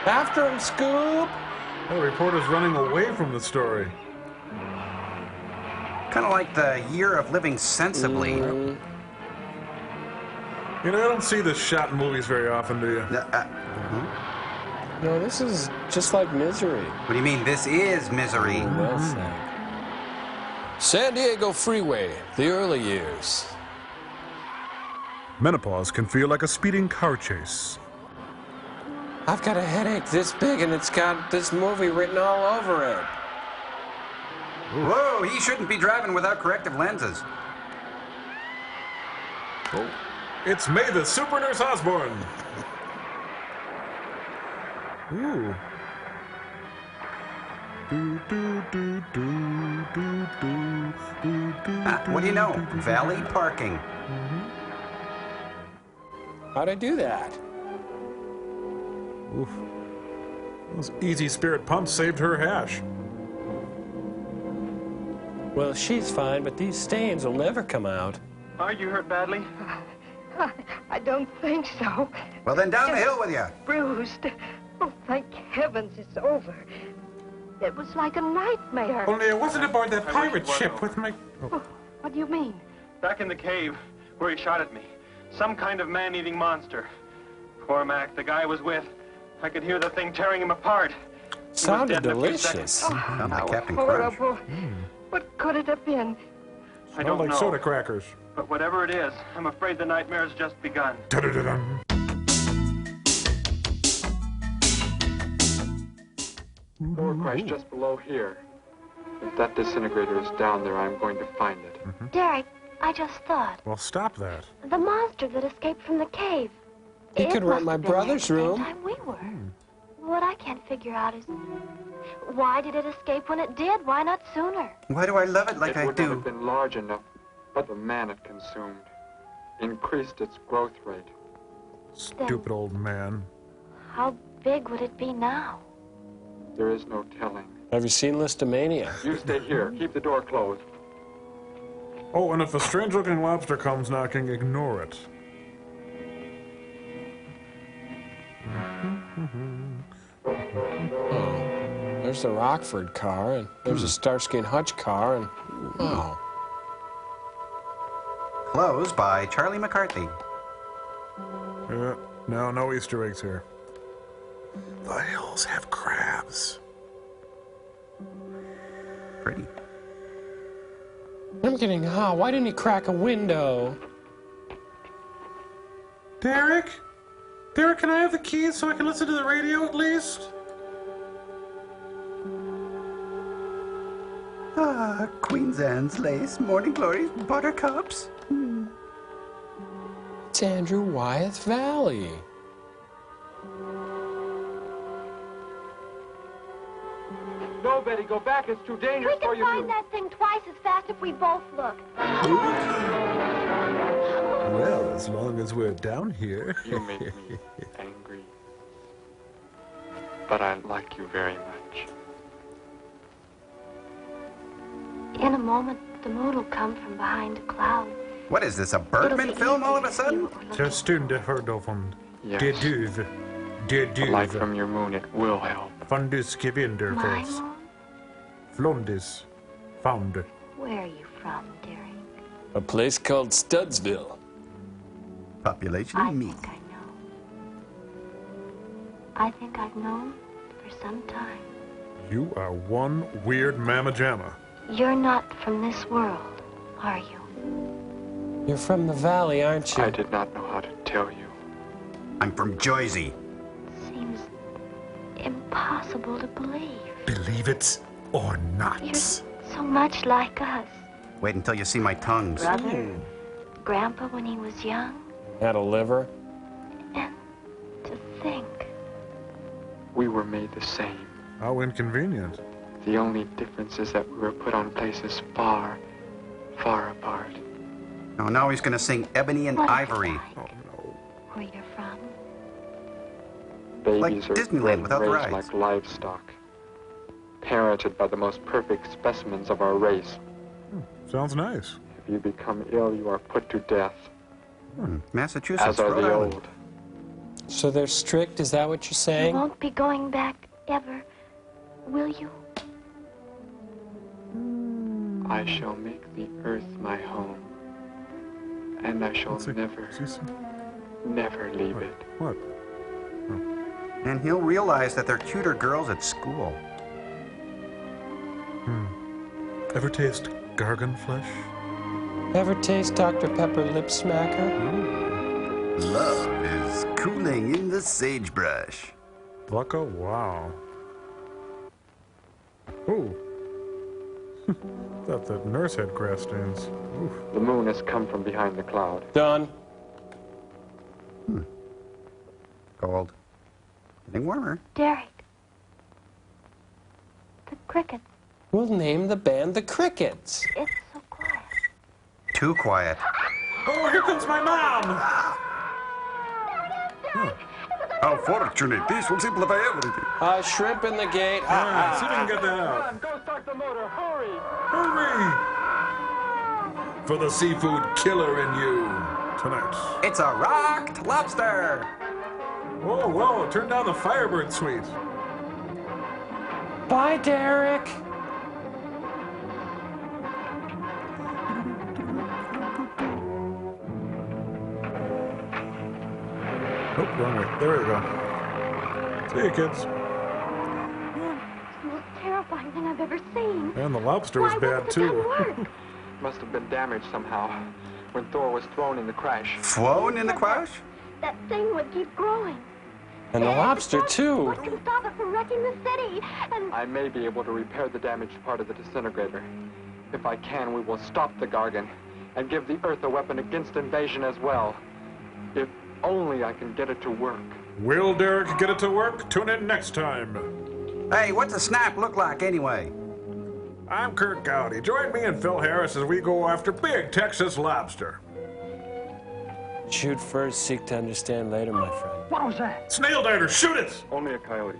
Speaker 2: After him, Scoop.
Speaker 9: The reporter's running away from the story.
Speaker 3: Kind of like the year of living sensibly.
Speaker 9: You know, I don't see this shot in movies very often, do you?
Speaker 2: No, this is just like Misery.
Speaker 3: What do you mean? This is Misery.
Speaker 2: Well said. San Diego Freeway, the early years.
Speaker 9: Menopause can feel like a speeding car chase.
Speaker 2: I've got a headache this big and it's got this movie written all over it.
Speaker 3: Whoa, he shouldn't be driving without corrective lenses.
Speaker 9: Oh. It's May the Super Nurse Osborne. Ooh.
Speaker 3: What do you know? Valley parking.
Speaker 2: How'd I do that?
Speaker 9: Oof. Those easy spirit pumps saved her hash.
Speaker 23: Well, she's fine, but these stains will never come out.
Speaker 12: Are you hurt badly?
Speaker 22: I don't think so.
Speaker 3: Well, then down the hill with you.
Speaker 22: Bruised. Oh, thank heavens it's over. It was like a nightmare.
Speaker 9: Only I wasn't aboard that pirate ship with my...
Speaker 22: Oh, what do you mean?
Speaker 12: Back in the cave where he shot at me. Some kind of man-eating monster. Poor Mac, the guy I was with. I could hear the thing tearing him apart.
Speaker 2: Sounded delicious.
Speaker 3: Sounds like Captain Crunch.
Speaker 22: Horrible. What could it have been?
Speaker 12: I don't
Speaker 9: like
Speaker 12: know.
Speaker 9: soda crackers.
Speaker 12: But whatever it is, I'm afraid the nightmare's just begun.
Speaker 9: Da-da-da-dum.
Speaker 12: Door crash just below here. If that disintegrator is down there, I'm going to find it.
Speaker 19: Derek, I just thought.
Speaker 9: Well, stop that.
Speaker 19: The monster that escaped from the cave.
Speaker 2: He could rent my
Speaker 19: must have been
Speaker 2: brother's
Speaker 19: there at the
Speaker 2: room.
Speaker 19: same time we were. What I can't figure out is, why did it escape when it did? Why not sooner?
Speaker 3: Why do I love it like I
Speaker 12: It would
Speaker 3: do?
Speaker 12: not have been large enough, but the man it consumed increased its growth rate.
Speaker 9: Stupid old man.
Speaker 19: How big would it be now?
Speaker 12: There is no telling.
Speaker 2: Have you seen Listomania?
Speaker 12: You stay here. Keep the door closed.
Speaker 9: Oh, and if a strange-looking lobster comes knocking, ignore it.
Speaker 2: There's the Rockford car, and there's a Starsky and Hutch car, and wow.
Speaker 3: Closed by Charlie McCarthy.
Speaker 9: No Easter eggs here. The hills have crabs.
Speaker 3: Pretty.
Speaker 23: I'm getting hot. Why didn't he crack a window?
Speaker 9: Derek? Derek, can I have the keys so I can listen to the radio at least?
Speaker 3: Ah, Queen's Anne's lace, morning glories, buttercups.
Speaker 2: It's Andrew Wyeth Valley.
Speaker 12: No, Betty, go back. It's too dangerous
Speaker 19: We
Speaker 12: for
Speaker 19: can
Speaker 12: you.
Speaker 19: find that thing twice as fast if we both look.
Speaker 9: Well, as long as we're down here.
Speaker 12: You make me angry. But I like you very much.
Speaker 19: In a moment, the moon will come from behind a cloud.
Speaker 3: What is this, a Bergman film all of a sudden?
Speaker 9: Stunde Herdovund.
Speaker 12: Yes.
Speaker 9: Der Duve. Der
Speaker 12: The light
Speaker 9: Duve.
Speaker 12: from your moon, it will help.
Speaker 9: Fundus Gevinderfels. Flondis. Found.
Speaker 19: Where are you from, Derek?
Speaker 2: A place called Studsville.
Speaker 3: Population
Speaker 19: I
Speaker 3: me.
Speaker 19: think I know. I think I've known for some time.
Speaker 9: You are one weird mamma jamma.
Speaker 19: You're not from this world, are you?
Speaker 23: You're from the valley, aren't you?
Speaker 12: I did not know how to tell you.
Speaker 3: I'm from Jersey.
Speaker 19: Seems impossible to believe.
Speaker 9: Believe it or not.
Speaker 19: You're so much like us.
Speaker 3: Wait until you see my tongues.
Speaker 19: Brother, Grandpa when he was young,
Speaker 2: Had a liver.
Speaker 19: and to think.
Speaker 12: We were made the same.
Speaker 9: How inconvenient.
Speaker 12: The only difference is that we were put on places far, far apart.
Speaker 3: Oh, now he's going to sing Ebony and Ivory.
Speaker 19: Where you're from?
Speaker 12: Babies are
Speaker 3: Disneyland
Speaker 12: bred
Speaker 3: without
Speaker 12: and
Speaker 3: the
Speaker 12: raised
Speaker 3: rides.
Speaker 12: like livestock, parented by the most perfect specimens of our race.
Speaker 9: Sounds nice.
Speaker 12: If you become ill, you are put to death.
Speaker 3: Massachusetts,
Speaker 12: As are
Speaker 3: Rhode
Speaker 12: the
Speaker 3: Island.
Speaker 12: old.
Speaker 2: So they're strict, is that what you're
Speaker 19: You
Speaker 2: saying?
Speaker 19: won't be going back ever, will you?
Speaker 12: I shall make the earth my home, and I shall never leave it.
Speaker 9: What?
Speaker 3: And he'll realize that they're cuter girls at school.
Speaker 9: Ever taste gargan flesh?
Speaker 2: Ever taste Dr. Pepper lip smacker?
Speaker 3: Love is cooling in the sagebrush.
Speaker 9: Bucka? Wow. Ooh. Thought that nurse had grass stains. Oof.
Speaker 12: The moon has come from behind the cloud.
Speaker 2: Done.
Speaker 3: Cold. Getting warmer.
Speaker 19: Derek. The crickets.
Speaker 2: We'll name the band the Crickets.
Speaker 19: It's so quiet.
Speaker 3: Too quiet.
Speaker 9: Oh, here comes my mom!
Speaker 21: How fortunate. This will simplify everything.
Speaker 2: Shrimp in the gate.
Speaker 9: See if we can get that out.
Speaker 12: Go start the motor, hurry!
Speaker 9: Hurry! For the seafood killer in you tonight.
Speaker 3: It's a rocked lobster!
Speaker 9: Whoa, whoa, turn down the Firebird suite.
Speaker 2: Bye, Derek.
Speaker 9: Oh, wrong way. There we go. See you, kids.
Speaker 19: It's the most terrifying thing I've ever seen.
Speaker 9: And the lobster was bad, too.
Speaker 12: Must have been damaged somehow when Thor was thrown in the crash.
Speaker 3: Thrown in the crash?
Speaker 19: That thing would keep growing.
Speaker 2: And the lobster, too.
Speaker 19: What can stop it from wrecking the city? And
Speaker 12: I may be able to repair the damaged part of the disintegrator. If I can, we will stop the Gargan and give the Earth a weapon against invasion as well. If only I can get it to work.
Speaker 9: Will Derek get it to work? Tune in next time.
Speaker 3: Hey, what's a snap look like anyway?
Speaker 9: I'm Kurt Gowdy. Join me and Phil Harris as we go after big Texas lobster.
Speaker 2: Shoot first, seek to understand later, my friend.
Speaker 12: What was that?
Speaker 9: Snail diner, shoot it!
Speaker 12: Only a coyote.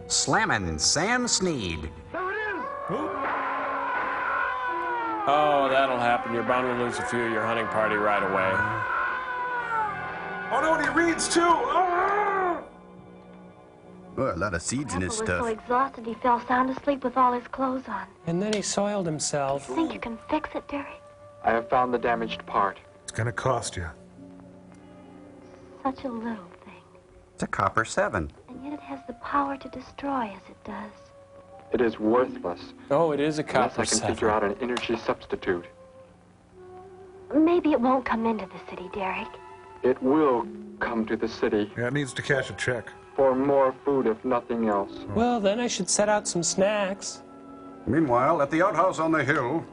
Speaker 3: Slammin' Sam Sneed.
Speaker 12: There it is!
Speaker 2: Oh, that'll happen. You're bound to lose a few of your hunting party right away.
Speaker 9: Oh no, and he reads too! Ah!
Speaker 3: Oh, a lot of seeds in his
Speaker 19: Pepper was so
Speaker 3: stuff.
Speaker 19: exhausted he fell sound asleep with all his clothes on.
Speaker 2: And then he soiled himself.
Speaker 19: Think you can fix it, Derek?
Speaker 12: I have found the damaged part.
Speaker 9: It's gonna cost you.
Speaker 19: Such a little thing.
Speaker 3: It's a copper 7.
Speaker 19: And yet it has the power to destroy as it does.
Speaker 12: It is worthless.
Speaker 2: Oh, it is a
Speaker 12: Unless
Speaker 2: copper
Speaker 12: I can
Speaker 2: 7.
Speaker 12: figure out an energy substitute.
Speaker 19: Maybe it won't come into the city, Derek.
Speaker 12: It will come to the city.
Speaker 9: Yeah, it needs to cash a check.
Speaker 12: For more food, if nothing else.
Speaker 2: Well, then I should set out some snacks.
Speaker 21: Meanwhile, at the outhouse on the hill,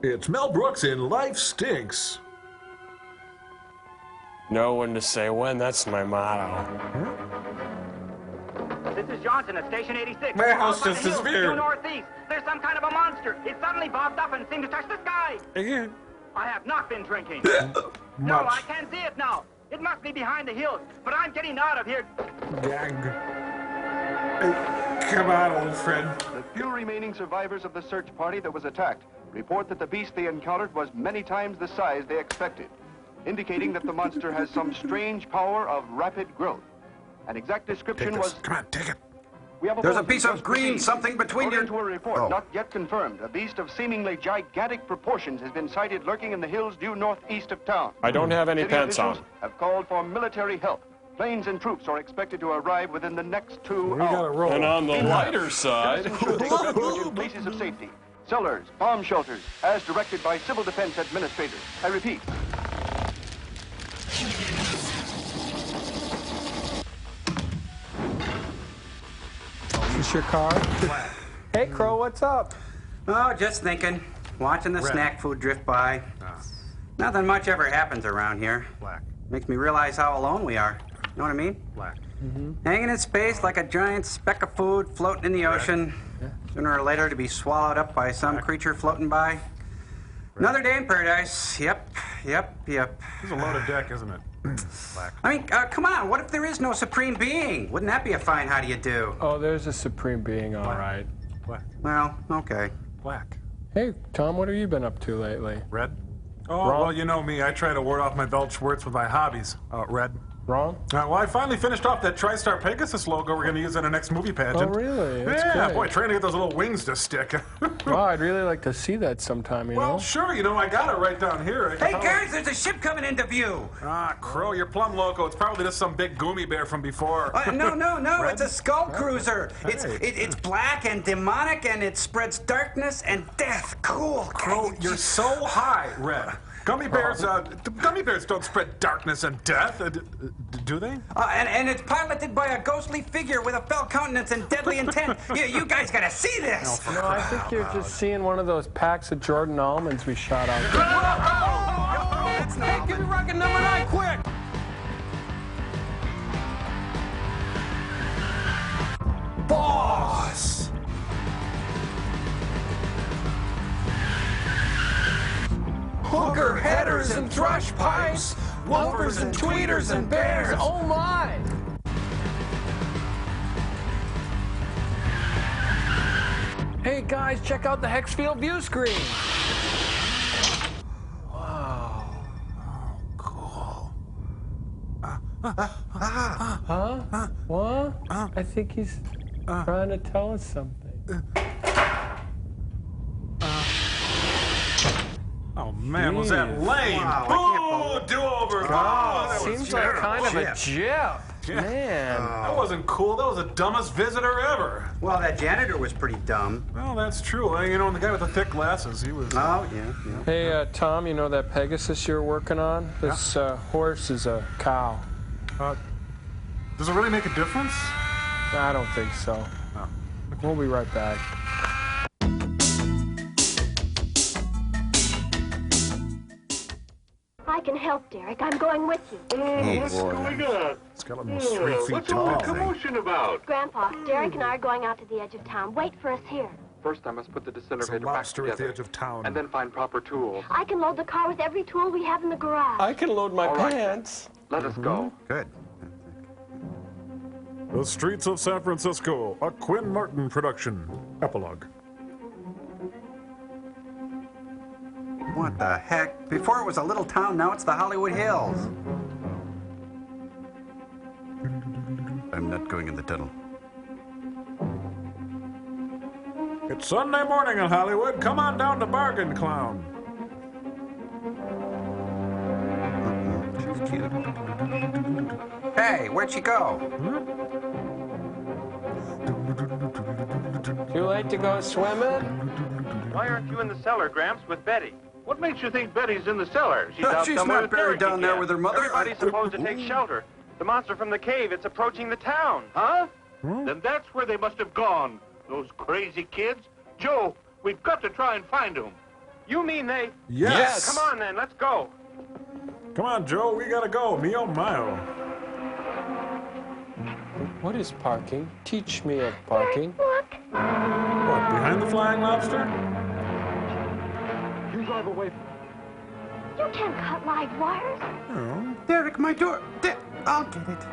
Speaker 9: it's Mel Brooks in Life Stinks.
Speaker 2: Know when to say when, that's my motto.
Speaker 4: This is Johnson at Station 86.
Speaker 9: My house
Speaker 4: Off on
Speaker 9: just
Speaker 4: the hill,
Speaker 9: disappeared.
Speaker 4: due northeast. There's some kind of a monster. It suddenly bobbed up and seemed to touch the sky.
Speaker 9: Again.
Speaker 4: I have not been drinking. No, I can't see it now. It must be behind the hills, but I'm getting out of here.
Speaker 9: Gag. Hey, come on, old friend.
Speaker 13: The few remaining survivors of the search party that was attacked report that the beast they encountered was many times the size they expected, indicating that the monster has some strange power of rapid growth. An exact description was...
Speaker 9: Come on, take it.
Speaker 13: We have
Speaker 3: There's a
Speaker 13: bulletin
Speaker 3: piece of
Speaker 13: just
Speaker 3: green
Speaker 13: received.
Speaker 3: something between
Speaker 13: According
Speaker 3: your...
Speaker 13: to a report,
Speaker 3: Oh.
Speaker 13: not yet confirmed, a beast of seemingly gigantic proportions has been sighted lurking in the hills due northeast of town.
Speaker 2: I don't have any
Speaker 13: City
Speaker 2: pants
Speaker 13: officials
Speaker 2: on.
Speaker 13: have called for military help. Planes and troops are expected to arrive within the next 2
Speaker 9: We gotta
Speaker 13: hours.
Speaker 9: roll.
Speaker 2: And on the lighter side...
Speaker 13: Should take refuge in places of safety. Cellars, bomb shelters, as directed by Civil Defense Administrators. I repeat.
Speaker 2: Is this your car? Hey, Crow, what's up?
Speaker 3: Oh, just thinking. Watching the snack food drift by. Nothing much ever happens around here.
Speaker 10: Black.
Speaker 3: Makes me realize how alone we are. You know what I mean?
Speaker 10: Black.
Speaker 3: Hanging in space like a giant speck of food floating in the ocean. Sooner or later to be swallowed up by some creature floating by. Another day in paradise. Yep.
Speaker 9: This is a loaded deck, isn't it? Black.
Speaker 3: I mean, come on. What if there is no supreme being? Wouldn't that be a fine how do you do?
Speaker 2: Oh, there's a supreme being, all right.
Speaker 9: Black.
Speaker 3: Well, okay.
Speaker 9: Black.
Speaker 2: Hey, Tom, what have you been up to lately?
Speaker 9: Red. Oh,
Speaker 2: Wrong.
Speaker 9: well, you know me. I try to ward off my Weltschwartz with my hobbies. Red.
Speaker 2: Wrong?
Speaker 9: Well, I finally finished off that TriStar Pegasus logo we're going to use in our next movie pageant.
Speaker 2: Oh, really? That's
Speaker 9: yeah,
Speaker 2: great.
Speaker 9: boy, trying to get those little wings to stick.
Speaker 2: Wow, I'd really like to see that sometime, you
Speaker 9: Well,
Speaker 2: know?
Speaker 9: sure, I got it right down here.
Speaker 3: Hey, guys, there's a ship coming into view.
Speaker 9: Ah, Crow, you're plumb loco. It's probably just some big goomy bear from before.
Speaker 3: No,
Speaker 9: Red?
Speaker 3: it's a skull cruiser.
Speaker 9: Hey.
Speaker 3: It's black and demonic, and it spreads darkness and death. Cool.
Speaker 9: Crow, you're so high, Red. Gummy bears don't spread darkness and death, do they?
Speaker 3: And it's piloted by a ghostly figure with a fell countenance and deadly intent. You guys gotta see this.
Speaker 2: No, I think you're just seeing one of those packs of Jordan almonds we shot out there.
Speaker 3: Hey, give me rocket number 9, quick!
Speaker 2: Boss! Hooker headers and thrush pipes, woofers and tweeters and bears, oh my! Hey guys, check out the Hexfield view screen. Wow.
Speaker 9: Oh, cool.
Speaker 2: Huh? What? I think he's trying to tell us something.
Speaker 9: Oh man, was that lame?
Speaker 3: Wow,
Speaker 9: Boo! Do-over!
Speaker 2: God,
Speaker 9: that was
Speaker 2: seems like kind of a jip.
Speaker 9: Yeah.
Speaker 2: Man.
Speaker 9: That wasn't cool. That was the dumbest visitor ever.
Speaker 3: Well, that janitor was pretty dumb.
Speaker 9: Well, that's true. And the guy with the thick glasses, he was...
Speaker 3: Oh, yeah.
Speaker 2: Hey, Tom, you know that Pegasus you're working on? This horse is a cow.
Speaker 9: Does it really make a difference?
Speaker 2: I don't think so.
Speaker 9: No.
Speaker 2: We'll be right back.
Speaker 19: I can help, Derek. I'm going with you.
Speaker 11: What's going on?
Speaker 9: It's got almost 3 feet
Speaker 11: What's all the
Speaker 9: tall.
Speaker 11: commotion about?
Speaker 19: Grandpa, Derek and I are going out to the edge of town. Wait for us here.
Speaker 12: First, I must put the
Speaker 9: It's a
Speaker 12: disintegrator back
Speaker 9: lobster at the
Speaker 12: together,
Speaker 9: edge of town.
Speaker 12: and then find proper tools.
Speaker 19: I can load the car with every tool we have in the garage.
Speaker 2: I can load my
Speaker 12: All right.
Speaker 2: pants.
Speaker 12: Let us go.
Speaker 3: Good.
Speaker 9: The Streets of San Francisco, a Quinn Martin production. Epilogue.
Speaker 3: What the heck? Before it was a little town, now it's the Hollywood Hills. I'm not going in the tunnel.
Speaker 9: It's Sunday morning in Hollywood. Come on down to Bargain Clown.
Speaker 3: She's cute. Hey, where'd she go?
Speaker 2: Too late to go swimming?
Speaker 16: Why aren't you in the cellar, Gramps, with Betty?
Speaker 11: What makes you think Betty's in the cellar?
Speaker 3: She's
Speaker 16: out somewhere
Speaker 3: not
Speaker 16: with
Speaker 3: buried
Speaker 16: Derek
Speaker 3: down there
Speaker 16: again.
Speaker 3: with her mother.
Speaker 16: Everybody's supposed to take shelter. The monster from the cave, it's approaching the town.
Speaker 11: Huh? Then that's where they must have gone. Those crazy kids. Joe, we've got to try and find them.
Speaker 16: You mean they...
Speaker 9: Yes.
Speaker 16: Come on, then, let's go.
Speaker 9: Come on, Joe. We gotta go. Mio Mio.
Speaker 2: What is parking? Teach me of parking.
Speaker 19: Look.
Speaker 9: What, behind the Flying Lobster?
Speaker 11: You drive away.
Speaker 19: You can't cut live wires.
Speaker 9: Oh.
Speaker 3: Derek, my door. I'll get it.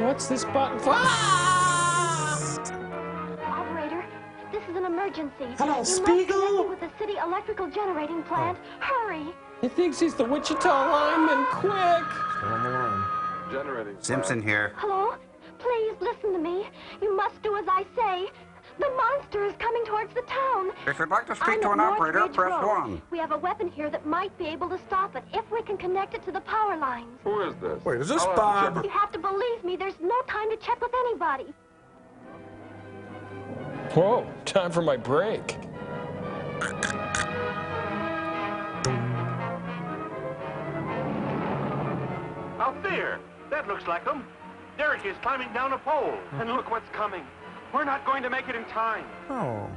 Speaker 2: What's this button for?
Speaker 19: Operator, this is an emergency.
Speaker 10: Hello,
Speaker 19: you
Speaker 10: Spiegel?
Speaker 19: must connect with the city electrical generating plant. Hurry.
Speaker 2: He thinks he's the Wichita lineman. Quick!
Speaker 9: Still on the line.
Speaker 12: Generating.
Speaker 3: Simpson here.
Speaker 19: Hello? Please listen to me. You must do as I say. The monster is coming towards the town.
Speaker 3: If you'd like to speak
Speaker 19: I'm
Speaker 3: to
Speaker 19: at
Speaker 3: an
Speaker 19: North
Speaker 3: operator,
Speaker 19: Ridge
Speaker 3: press
Speaker 19: Road.
Speaker 3: 1.
Speaker 19: We have a weapon here that might be able to stop it if we can connect it to the power lines.
Speaker 12: Who is this?
Speaker 9: Wait, is this
Speaker 12: I'll have to
Speaker 9: Bob?
Speaker 19: You have to believe me. There's no time to check with anybody.
Speaker 2: Whoa, time for my break.
Speaker 11: Out there. That looks like them. Derek is climbing down a pole.
Speaker 16: And look what's coming. We're not going to make it in time.
Speaker 9: Oh.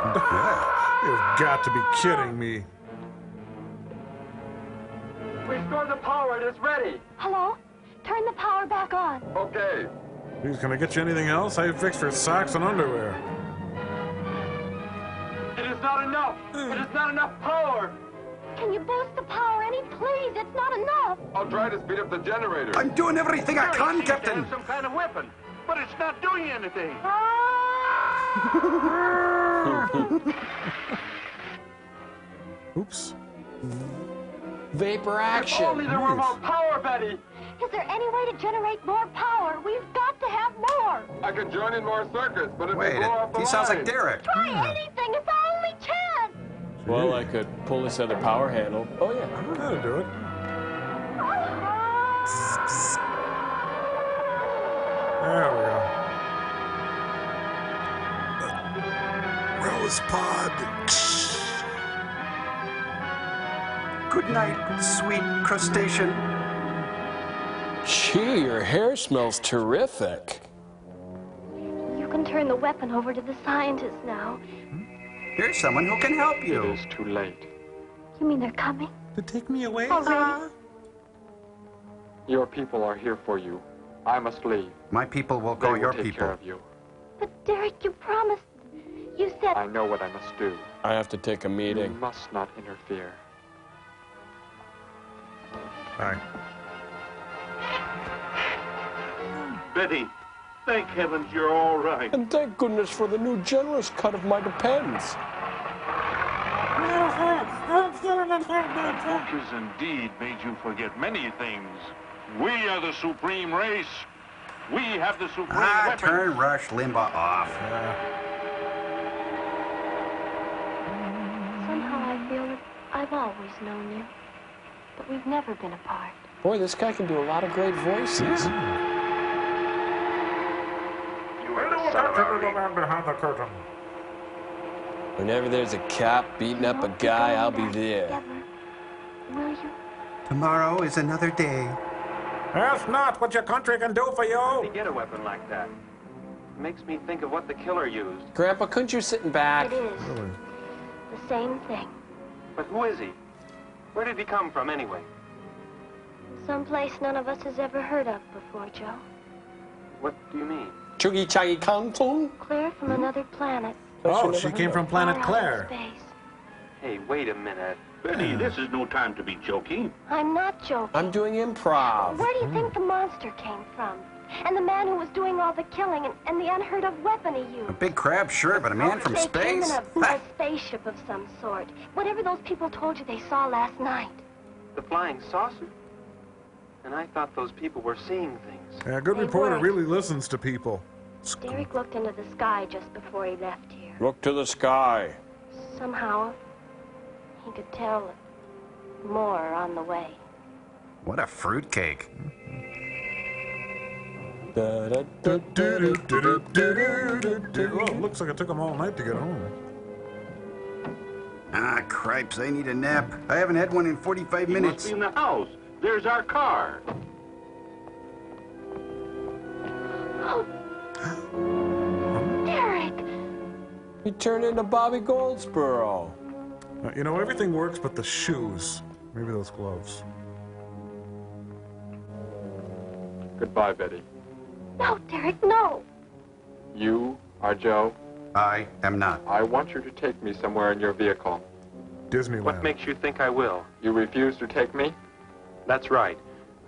Speaker 9: You've got to be kidding me.
Speaker 22: Restore the power. It is ready.
Speaker 19: Hello? Turn the power back on.
Speaker 8: Okay.
Speaker 9: He's gonna get you anything else? I fixed for socks and underwear.
Speaker 22: It is not enough. It is not enough power.
Speaker 19: Can you boost the power any, please? It's not enough.
Speaker 8: I'll try to speed up the generator.
Speaker 21: I'm doing everything I can,
Speaker 4: Seems to have
Speaker 21: Captain.
Speaker 4: some kind of weapon, but it's not doing anything.
Speaker 9: Oops.
Speaker 2: Vapor action.
Speaker 22: If only there were more power, Betty.
Speaker 19: Is there any way to generate more power? We've got to have more.
Speaker 8: I can join in more circuits, but it
Speaker 3: Wait,
Speaker 8: will blow off the
Speaker 3: he sounds like
Speaker 8: line.
Speaker 3: Derek.
Speaker 19: Try anything. It's our only chance.
Speaker 2: Well, I could pull this other power handle. Oh, yeah.
Speaker 9: That'll do it. There we go.
Speaker 21: Rosepod.
Speaker 3: Good night, sweet crustacean.
Speaker 2: Gee, your hair smells terrific.
Speaker 19: You can turn the weapon over to the scientists now.
Speaker 3: Here's someone who can help you.
Speaker 12: It is too late.
Speaker 19: You mean they're coming?
Speaker 9: To take me away?
Speaker 19: Already?
Speaker 12: Your people are here for you. I must leave.
Speaker 3: My people will
Speaker 12: They
Speaker 3: go
Speaker 12: will
Speaker 3: your
Speaker 12: take
Speaker 3: people.
Speaker 12: care of you.
Speaker 19: But Derek, you promised. You said.
Speaker 12: I know what I must do.
Speaker 2: I have to take a
Speaker 12: You
Speaker 2: meeting.
Speaker 12: must not interfere.
Speaker 9: Hi.
Speaker 11: Betty, thank heavens you're all right.
Speaker 2: And thank goodness for the new generous cut of my Depends.
Speaker 11: Focus indeed made you forget many things. We are the supreme race. We have the supreme weapons.
Speaker 3: Turn Rush Limbaugh off.
Speaker 19: Somehow I feel that I've always known you. But we've never been apart.
Speaker 2: Boy, this guy can do a lot of great voices.
Speaker 9: Behind the curtain.
Speaker 2: Whenever there's a cop beating up a guy, I'll be there.
Speaker 19: Together. Will you?
Speaker 3: Tomorrow is another day.
Speaker 9: That's not what your country can do for
Speaker 6: How
Speaker 9: you.
Speaker 6: did he get a weapon like that? It makes me think of what the killer used.
Speaker 2: Grandpa, couldn't you sit back?
Speaker 19: It is. The same thing.
Speaker 6: But who is he? Where did he come from, anyway?
Speaker 19: Someplace none of us has ever heard of before, Joe.
Speaker 6: What do you mean?
Speaker 2: Chuggy Chuggy Canton?
Speaker 19: Clear from another planet.
Speaker 9: Oh, she came from Planet
Speaker 19: Far out
Speaker 9: Claire.
Speaker 19: in space.
Speaker 6: Hey, wait a minute.
Speaker 11: Betty, this is no time to be joking.
Speaker 19: I'm not joking.
Speaker 2: I'm doing improv.
Speaker 19: Where do you think the monster came from? And the man who was doing all the killing and the unheard of weapon he used?
Speaker 3: A big crab, sure, but a man from
Speaker 19: They came
Speaker 3: space?
Speaker 19: in a spaceship of some sort. Whatever those people told you they saw last night.
Speaker 6: The flying saucer? And I thought those people were seeing things.
Speaker 9: Yeah, a good
Speaker 19: They
Speaker 9: reporter
Speaker 19: weren't.
Speaker 9: really listens to people.
Speaker 19: Derek looked into the sky just before he left here.
Speaker 2: Look to the sky.
Speaker 19: Somehow, he could tell that more are on the way.
Speaker 3: What a fruitcake.
Speaker 9: Oh, looks like it took them all night to get home.
Speaker 3: Ah, cripes, I need a nap. I haven't had one in 45
Speaker 11: He must
Speaker 3: minutes.
Speaker 11: be in the house. There's our car.
Speaker 19: Derek!
Speaker 2: He turned into Bobby Goldsboro.
Speaker 9: You know, everything works but the shoes. Maybe those gloves.
Speaker 12: Goodbye, Betty.
Speaker 19: No, Derek, no!
Speaker 12: You are Joe.
Speaker 3: I am not.
Speaker 12: I want you to take me somewhere in your vehicle.
Speaker 9: Disneyland.
Speaker 6: What makes you think I will?
Speaker 12: You refuse to take me?
Speaker 6: That's right.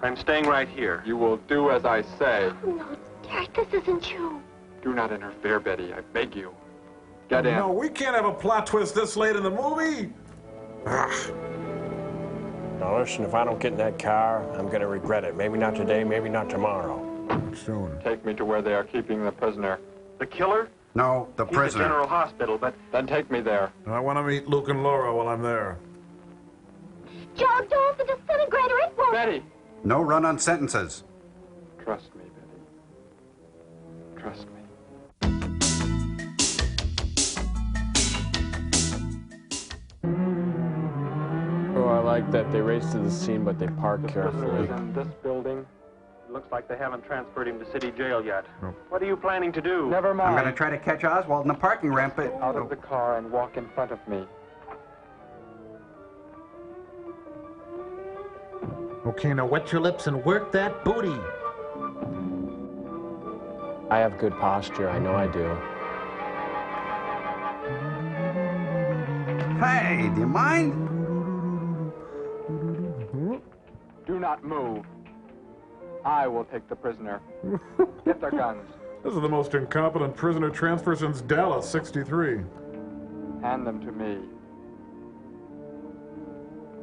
Speaker 6: I'm staying right here.
Speaker 12: You will do as I say.
Speaker 19: No, Derek, this isn't you.
Speaker 12: Do not interfere, Betty. I beg you. Get in.
Speaker 9: No, we can't have a plot twist this late in the movie.
Speaker 2: Now listen, if I don't get in that car, I'm going to regret it. Maybe not today, maybe not tomorrow.
Speaker 9: Soon.
Speaker 12: Take me to where they are keeping the prisoner.
Speaker 6: The killer?
Speaker 3: No, the
Speaker 6: He's
Speaker 3: prisoner.
Speaker 6: at General Hospital, but
Speaker 12: Then take me there.
Speaker 9: I want to meet Luke and Laura while I'm there.
Speaker 19: Joe, don't the disintegrator, it won't.
Speaker 12: Betty!
Speaker 3: No run-on sentences.
Speaker 12: Trust me, Betty. Trust me.
Speaker 2: Oh, I like that. They race to the scene, but they park
Speaker 12: The prisoner
Speaker 2: carefully.
Speaker 12: is in this building. It looks
Speaker 6: like they haven't transferred him to city jail yet. What are you planning to do?
Speaker 12: Never mind.
Speaker 3: I'm going to try to catch Oswald in the parking ramp, but...
Speaker 12: Out of the car and walk in front of me.
Speaker 9: Okay, now wet your lips and work that booty.
Speaker 2: I have good posture. I know I do.
Speaker 3: Hey, do you mind?
Speaker 12: Do not move. I will take the prisoner. Get their guns.
Speaker 9: This is the most incompetent prisoner transfer since Dallas, 63.
Speaker 12: Hand them to me.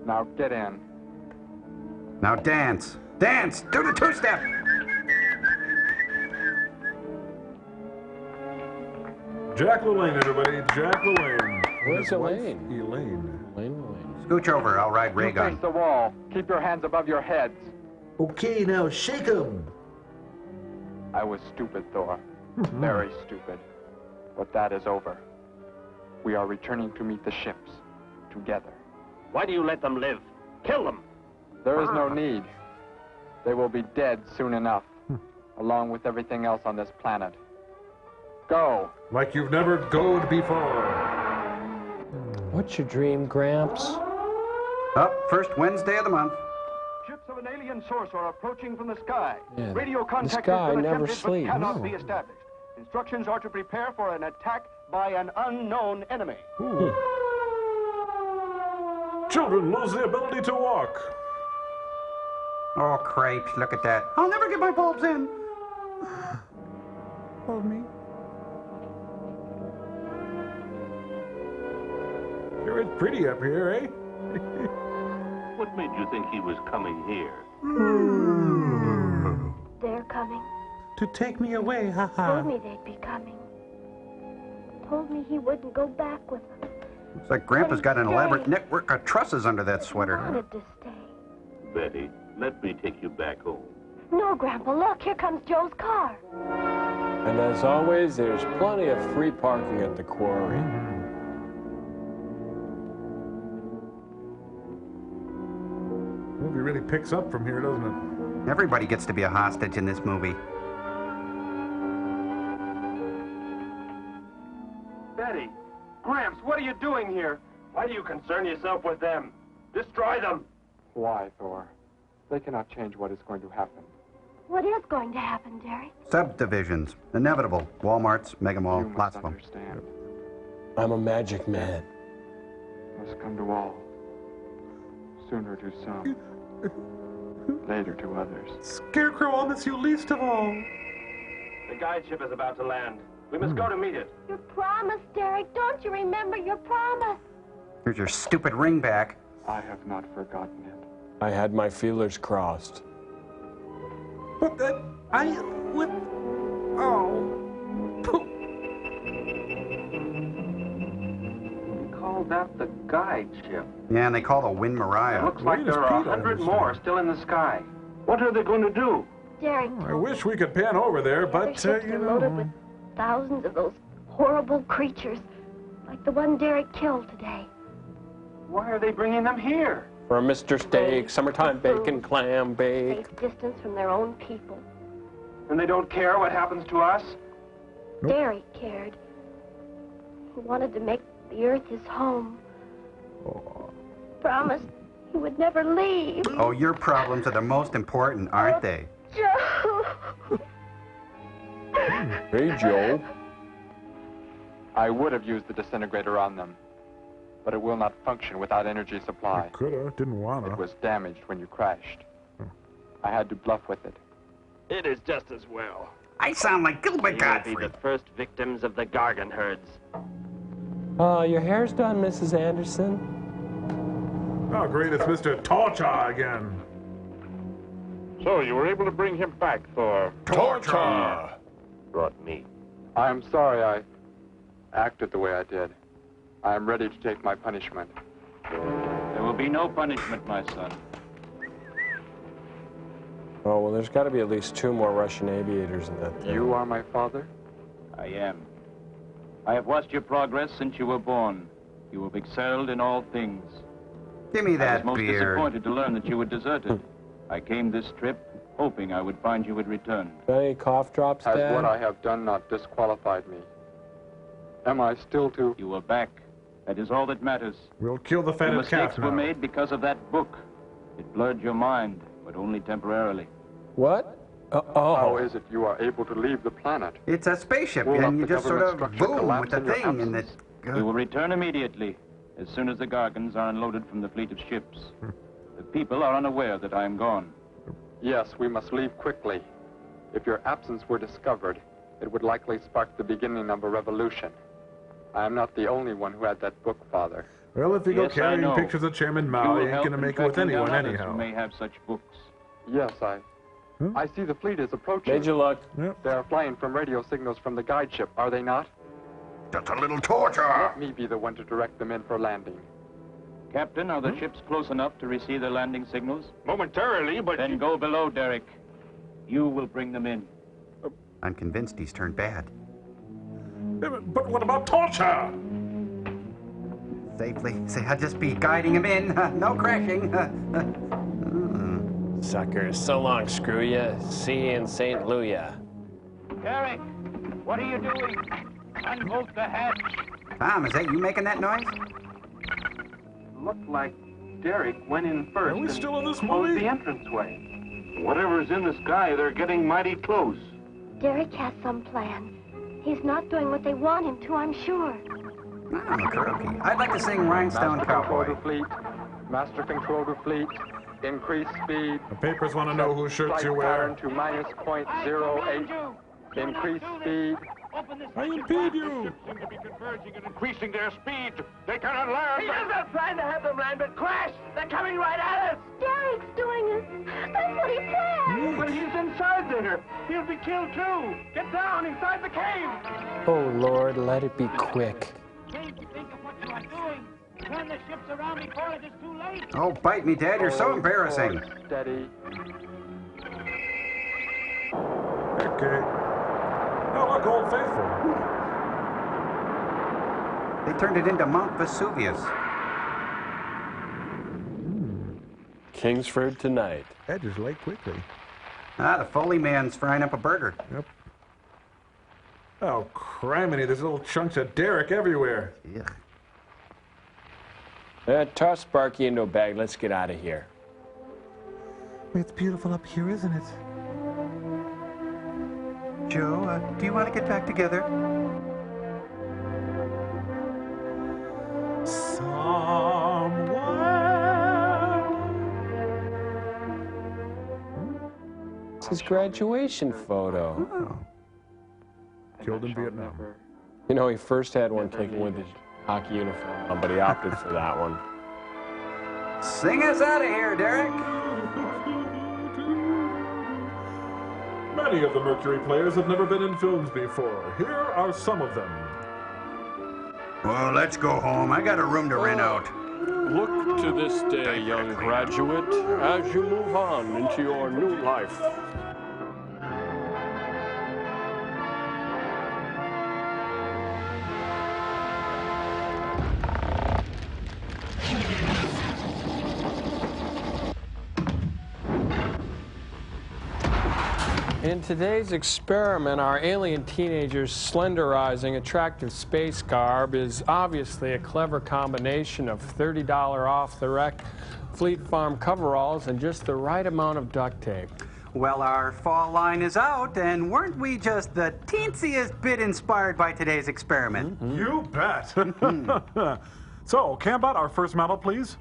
Speaker 12: Now get in.
Speaker 3: Now dance. Dance! Do the two-step!
Speaker 9: Jack LaLanne, everybody. Jack LaLanne.
Speaker 2: Where's
Speaker 9: His wife,
Speaker 2: Elaine?
Speaker 9: Elaine.
Speaker 3: Scooch over. I'll ride ray
Speaker 12: You
Speaker 3: gun.
Speaker 12: face the wall. Keep your hands above your heads.
Speaker 10: Okay, now shake 'em.
Speaker 12: I was stupid, Thor. Very stupid. But that is over. We are returning to meet the ships. Together.
Speaker 14: Why do you let them live? Kill them!
Speaker 12: There is no need. They will be dead soon enough. Along with everything else on this planet. Go.
Speaker 9: Like you've never goed before.
Speaker 2: What's your dream, Gramps?
Speaker 3: Up, first Wednesday of the month.
Speaker 13: Ships of an alien source are approaching from the sky.
Speaker 2: Yeah,
Speaker 13: Radio contact
Speaker 2: sky
Speaker 13: has been
Speaker 2: never
Speaker 13: attempted
Speaker 2: sleeps.
Speaker 13: but cannot
Speaker 2: No.
Speaker 13: be established. Instructions are to prepare for an attack by an unknown enemy.
Speaker 9: Children lose the ability to walk.
Speaker 3: Oh, crapes, look at that. I'll never get my bulbs in.
Speaker 9: Hold me. Sure, it's pretty up here, eh?
Speaker 11: What made you think he was coming here?
Speaker 19: They're coming.
Speaker 10: To take me away, haha.
Speaker 19: Told me they'd be coming. Told me he wouldn't go back with them.
Speaker 3: Looks like Grandpa's got an elaborate network of trusses under that sweater.
Speaker 19: Wanted to stay.
Speaker 11: Betty, let me take you back home.
Speaker 19: No, Grandpa, look, here comes Joe's car.
Speaker 2: And as always, there's plenty of free parking at the quarry.
Speaker 9: Movie really picks up from here, doesn't it?
Speaker 3: Everybody gets to be a hostage in this movie.
Speaker 6: Betty! Gramps, what are you doing here? Why do you concern yourself with them? Destroy them!
Speaker 12: Why, Thor? They cannot change what is going to happen.
Speaker 19: What is going to happen, Derek?
Speaker 3: Subdivisions. Inevitable. Walmarts, Mega Mall,
Speaker 12: You
Speaker 3: lots
Speaker 12: must
Speaker 3: of them.
Speaker 12: understand.
Speaker 2: I'm a magic man.
Speaker 12: Must come to all. Sooner to some. Later to others.
Speaker 10: Scarecrow, I'll miss you least of all.
Speaker 6: The guide ship is about to land. We must go to meet it.
Speaker 19: Your promise, Derek. Don't you remember your promise?
Speaker 3: Here's your stupid ring back.
Speaker 12: I have not forgotten it.
Speaker 2: I had my feelers crossed.
Speaker 10: But what? Oh.
Speaker 6: We call that the guide ship.
Speaker 3: Yeah, and they call the Wind Mariah.
Speaker 6: Looks like there are 100 more still in the sky. What are they going to do?
Speaker 19: Derek,
Speaker 9: I wish we could pan over there,
Speaker 19: other
Speaker 9: but,
Speaker 19: ships
Speaker 9: you
Speaker 19: are loaded
Speaker 9: know.
Speaker 19: with thousands of those horrible creatures, like the one Derek killed today.
Speaker 6: Why are they bringing them here?
Speaker 2: For a Mr. Steak, summertime bacon, clam bake.
Speaker 19: Safe distance from their own people.
Speaker 6: And they don't care what happens to us?
Speaker 19: Derek cared. He wanted to make the earth his home. Promised he would never leave.
Speaker 3: Oh, your problems are the most important, aren't they?
Speaker 19: Joe!
Speaker 2: Hey, Joe.
Speaker 12: I would have used the disintegrator on them, but it will not function without energy supply.
Speaker 9: Coulda, didn't wanna.
Speaker 12: It was damaged when you crashed. I had to bluff with it.
Speaker 14: It is just as well.
Speaker 3: I sound like Gilbert
Speaker 14: You will be
Speaker 3: Godfrey.
Speaker 14: the first victims of the Gargan herds.
Speaker 2: Your hair's done, Mrs. Anderson.
Speaker 9: Oh, great, it's Mr. Torcha again.
Speaker 7: So, you were able to bring him back, Thor.
Speaker 9: Torcha!
Speaker 14: Brought me.
Speaker 12: I am sorry I acted the way I did. I am ready to take my punishment.
Speaker 6: There will be no punishment, my son.
Speaker 2: Oh, well, there's got to be at least 2 more Russian aviators in that thing.
Speaker 12: You are my father?
Speaker 6: I am. I have watched your progress since you were born. You have excelled in all things.
Speaker 3: Give me
Speaker 6: I was
Speaker 3: that
Speaker 6: most
Speaker 3: beard.
Speaker 6: disappointed to learn that you were deserted.
Speaker 16: I came this trip hoping I would find you had returned.
Speaker 2: Any cough drops,
Speaker 12: Has
Speaker 2: Dad?
Speaker 12: what I have done not disqualified me? Am I still to...
Speaker 16: You are back. That is all that matters.
Speaker 9: We'll kill the fatted calf
Speaker 16: mistakes were
Speaker 9: now.
Speaker 16: made because of that book. It blurred your mind, but only temporarily.
Speaker 2: What?
Speaker 12: How is it you are able to leave the planet?
Speaker 13: It's a spaceship,
Speaker 12: Will
Speaker 13: and
Speaker 12: not
Speaker 13: you
Speaker 12: the
Speaker 13: just sort of
Speaker 12: government structure
Speaker 13: boom
Speaker 12: collapse
Speaker 13: with the
Speaker 12: in your
Speaker 13: thing, and it...
Speaker 16: You will return immediately, as soon as the Gargans are unloaded from the fleet of ships. The people are unaware that I am gone.
Speaker 12: Yes, we must leave quickly. If your absence were discovered, it would likely spark the beginning of a revolution. I am not the only one who had that book, Father.
Speaker 9: Well, if you go
Speaker 16: Yes, I
Speaker 9: carrying
Speaker 16: know.
Speaker 9: pictures of Chairman
Speaker 16: You
Speaker 9: Mao,
Speaker 16: will
Speaker 9: you ain't
Speaker 16: help
Speaker 9: gonna
Speaker 16: in
Speaker 9: make it with
Speaker 16: tracking down
Speaker 9: anyone
Speaker 16: others
Speaker 9: anyhow.
Speaker 16: who may have such books.
Speaker 12: Yes, I see the fleet is approaching.
Speaker 2: Major luck.
Speaker 9: Yep.
Speaker 12: They are flying from radio signals from the guide ship, are they not?
Speaker 21: Just a little torture.
Speaker 12: Let me be the one to direct them in for landing.
Speaker 16: Captain, are the ships close enough to receive their landing signals?
Speaker 11: Momentarily, but...
Speaker 16: Then go below, Derek. You will bring them in.
Speaker 13: I'm convinced he's turned bad.
Speaker 9: But what about torture?
Speaker 13: Safely. Say, I'll just be guiding him in. No crashing.
Speaker 23: Suckers, so long, screw ya. See you in St. Louis.
Speaker 16: Derek, what are you doing? Unbolt the hatch.
Speaker 13: Tom, is that you making that noise?
Speaker 6: Looked like Derek went in first.
Speaker 9: Are we still in this
Speaker 6: closed
Speaker 9: movie?
Speaker 6: the entranceway.
Speaker 11: Whatever's in the sky, they're getting mighty close.
Speaker 19: Derek has some plan. He's not doing what they want him to, I'm sure.
Speaker 13: I'd like to sing Rhinestone
Speaker 12: Master control
Speaker 13: Cowboy.
Speaker 12: to fleet. Master control to fleet. Increase speed.
Speaker 9: The papers want to know whose shirts you
Speaker 12: Flight
Speaker 9: wear.
Speaker 12: pattern to minus .08. Increase speed.
Speaker 9: I impede you.
Speaker 11: Ships seem to be converging and increasing their speed. They cannot land.
Speaker 4: He is not trying to have them land, but crash! They're coming right at us!
Speaker 19: Derek's doing it. That's what he planned.
Speaker 6: But he's inside there. He'll be killed too. Get down inside the cave.
Speaker 2: Oh, Lord, let it be quick.
Speaker 4: Think of what you are doing. Turn the ships around before it is too late.
Speaker 13: Oh, bite me, Dad. You're so embarrassing.
Speaker 12: Forward, steady.
Speaker 9: Okay. Oh, look, Old Faithful.
Speaker 13: They turned it into Mount Vesuvius.
Speaker 23: Kingsford tonight.
Speaker 9: That just late quickly.
Speaker 13: Ah, the Foley man's frying up a burger.
Speaker 9: Yep. Oh, criminy, there's little chunks of Derek everywhere.
Speaker 13: Yeah.
Speaker 23: Toss Sparky into a bag. Let's get out of here.
Speaker 5: It's beautiful up here, isn't it?
Speaker 13: Joe, do you want to get back together?
Speaker 2: It's his graduation photo.
Speaker 9: Oh. Killed in Vietnam.
Speaker 2: You know, he first had one taken with his hockey uniform on, but he opted for that one.
Speaker 13: Sing us out of here, Derek.
Speaker 9: Many of the Mercury players have never been in films before. Here are some of them.
Speaker 13: Well, let's go home. I got a room to rent out.
Speaker 23: Look to this day, young graduate, as you move on into your new life.
Speaker 2: In today's experiment, our alien teenager's slenderizing, attractive space garb is obviously a clever combination of $30 off-the-rack Fleet Farm coveralls and just the right amount of duct tape.
Speaker 13: Well, our fall line is out, and weren't we just the teensiest bit inspired by today's experiment?
Speaker 9: You bet. So, Cambot, our first model, please.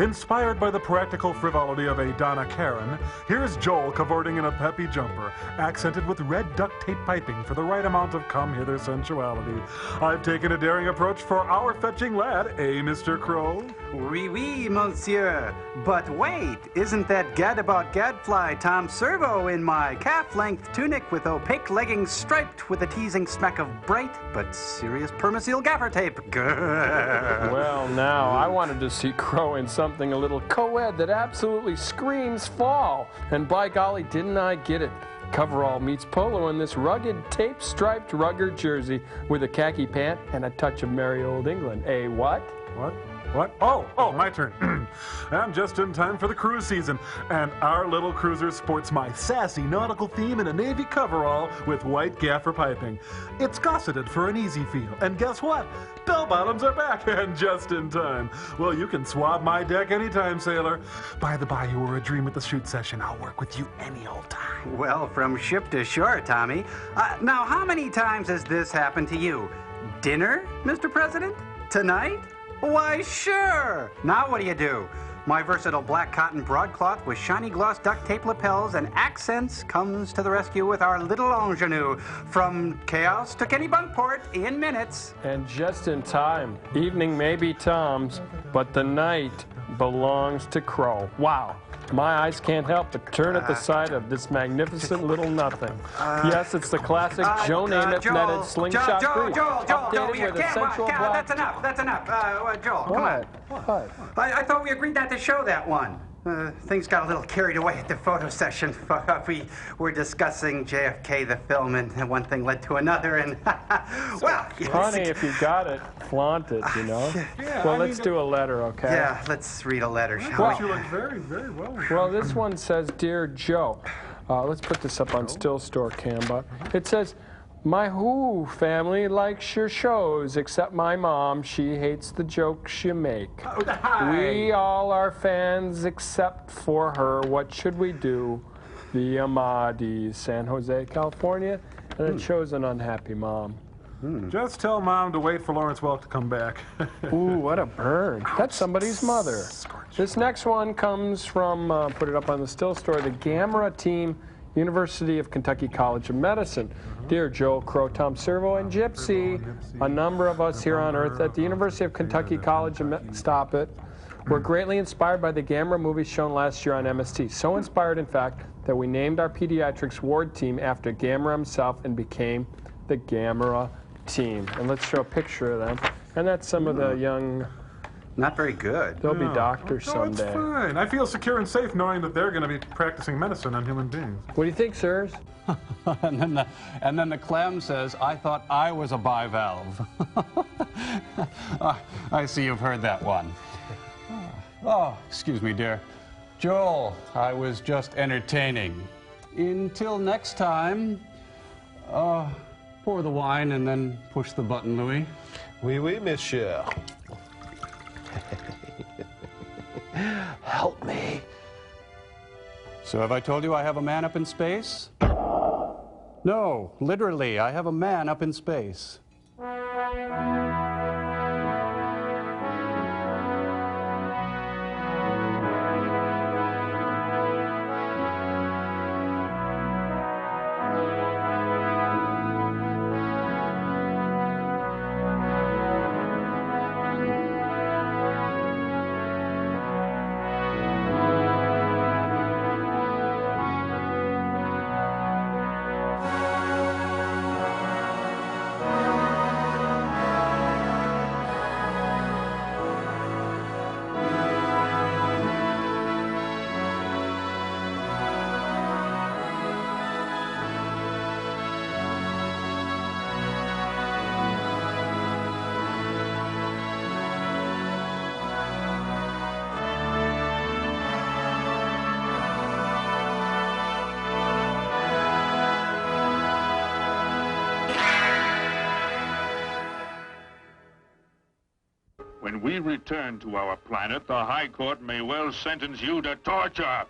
Speaker 9: Inspired by the practical frivolity of a Donna Karen, here's Joel cavorting in a peppy jumper, accented with red duct tape piping for the right amount of come-hither sensuality. I've taken a daring approach for our fetching lad, Mr. Crow?
Speaker 13: Oui, oui, monsieur. But wait, isn't that gadabout gadfly Tom Servo in my calf-length tunic with opaque leggings striped with a teasing smack of bright but serious permaseal gaffer tape?
Speaker 2: Well, now, I wanted to see Crow in something a little co-ed that absolutely screams fall. And by golly, didn't I get it. Coverall meets polo in this rugged, tape-striped rugger jersey with a khaki pant and a touch of merry old England. What?
Speaker 9: What? What? Oh, my turn. I'm just in time for the cruise season, and our little cruiser sports my sassy nautical theme in a navy coverall with white gaffer piping. It's gosseted for an easy feel, and guess what? Bell bottoms are back, and just in time. Well, you can swab my deck anytime, sailor. By the by, you were a dream at the shoot session. I'll work with you any old time.
Speaker 3: Well, from ship to shore, Tommy. Now, how many times has this happened to you? Dinner, Mr. President? Tonight? Why, sure. Now what do? My versatile black cotton broadcloth with shiny gloss duct tape lapels and accents comes to the rescue with our little ingenue. From chaos to Kennebunkport in minutes.
Speaker 2: And just in time. Evening may be Tom's, but the night belongs to Crow. Wow. My eyes can't help but turn at the sight of this magnificent little nothing. Yes, it's the classic Joe Namath netted slingshot brief.
Speaker 3: Joel,
Speaker 2: With a sensual black...
Speaker 3: That's enough. Joel, come on.
Speaker 2: What?
Speaker 3: I thought we agreed not to show that one. Things got a little carried away at the photo session. We were discussing JFK, the film, and one thing led to another, and, well...
Speaker 2: Honey, if you got it, flaunt it, you know? Well, let's do a letter, okay?
Speaker 3: Yeah, let's read a letter, shall we?
Speaker 9: You look very, very well.
Speaker 2: Well, this one says, Dear Joe. Let's put this up on Still Store Canva. It says, my Who family likes your shows, except my mom. She hates the jokes you make. We all are fans except for her. What should we do? The Amadis, San Jose, California. And it shows an unhappy mom.
Speaker 9: Just tell Mom to wait for Lawrence Welk to come back.
Speaker 2: Ooh, what a burn. That's somebody's mother. This next one comes from, put it up on the Still Store, the Gamera team, University of Kentucky College of Medicine. Dear Joel, Crow, Tom Servo, and Gypsy, a number of us here on Earth at the University of Kentucky College of Stop it. We're greatly inspired by the Gamera movies shown last year on MST. So inspired, in fact, that we named our pediatrics ward team after Gamera himself and became the Gamera team. And let's show a picture of them. And that's some of the young...
Speaker 3: Not very good.
Speaker 2: They'll be doctors someday.
Speaker 9: It's fine. I feel secure and safe knowing that they're going to be practicing medicine on human beings.
Speaker 2: What do you think, sirs?
Speaker 15: and then the clam says, I thought I was a bivalve. I see you've heard that one. Oh, excuse me, dear. Joel, I was just entertaining. Until next time, pour the wine and then push the button, Louis.
Speaker 17: Oui, oui, monsieur. Help me.
Speaker 15: So have I told you I have a man up in space? No, literally, I have a man up in space.
Speaker 11: When we return to our planet, the High Court may well sentence you to torture.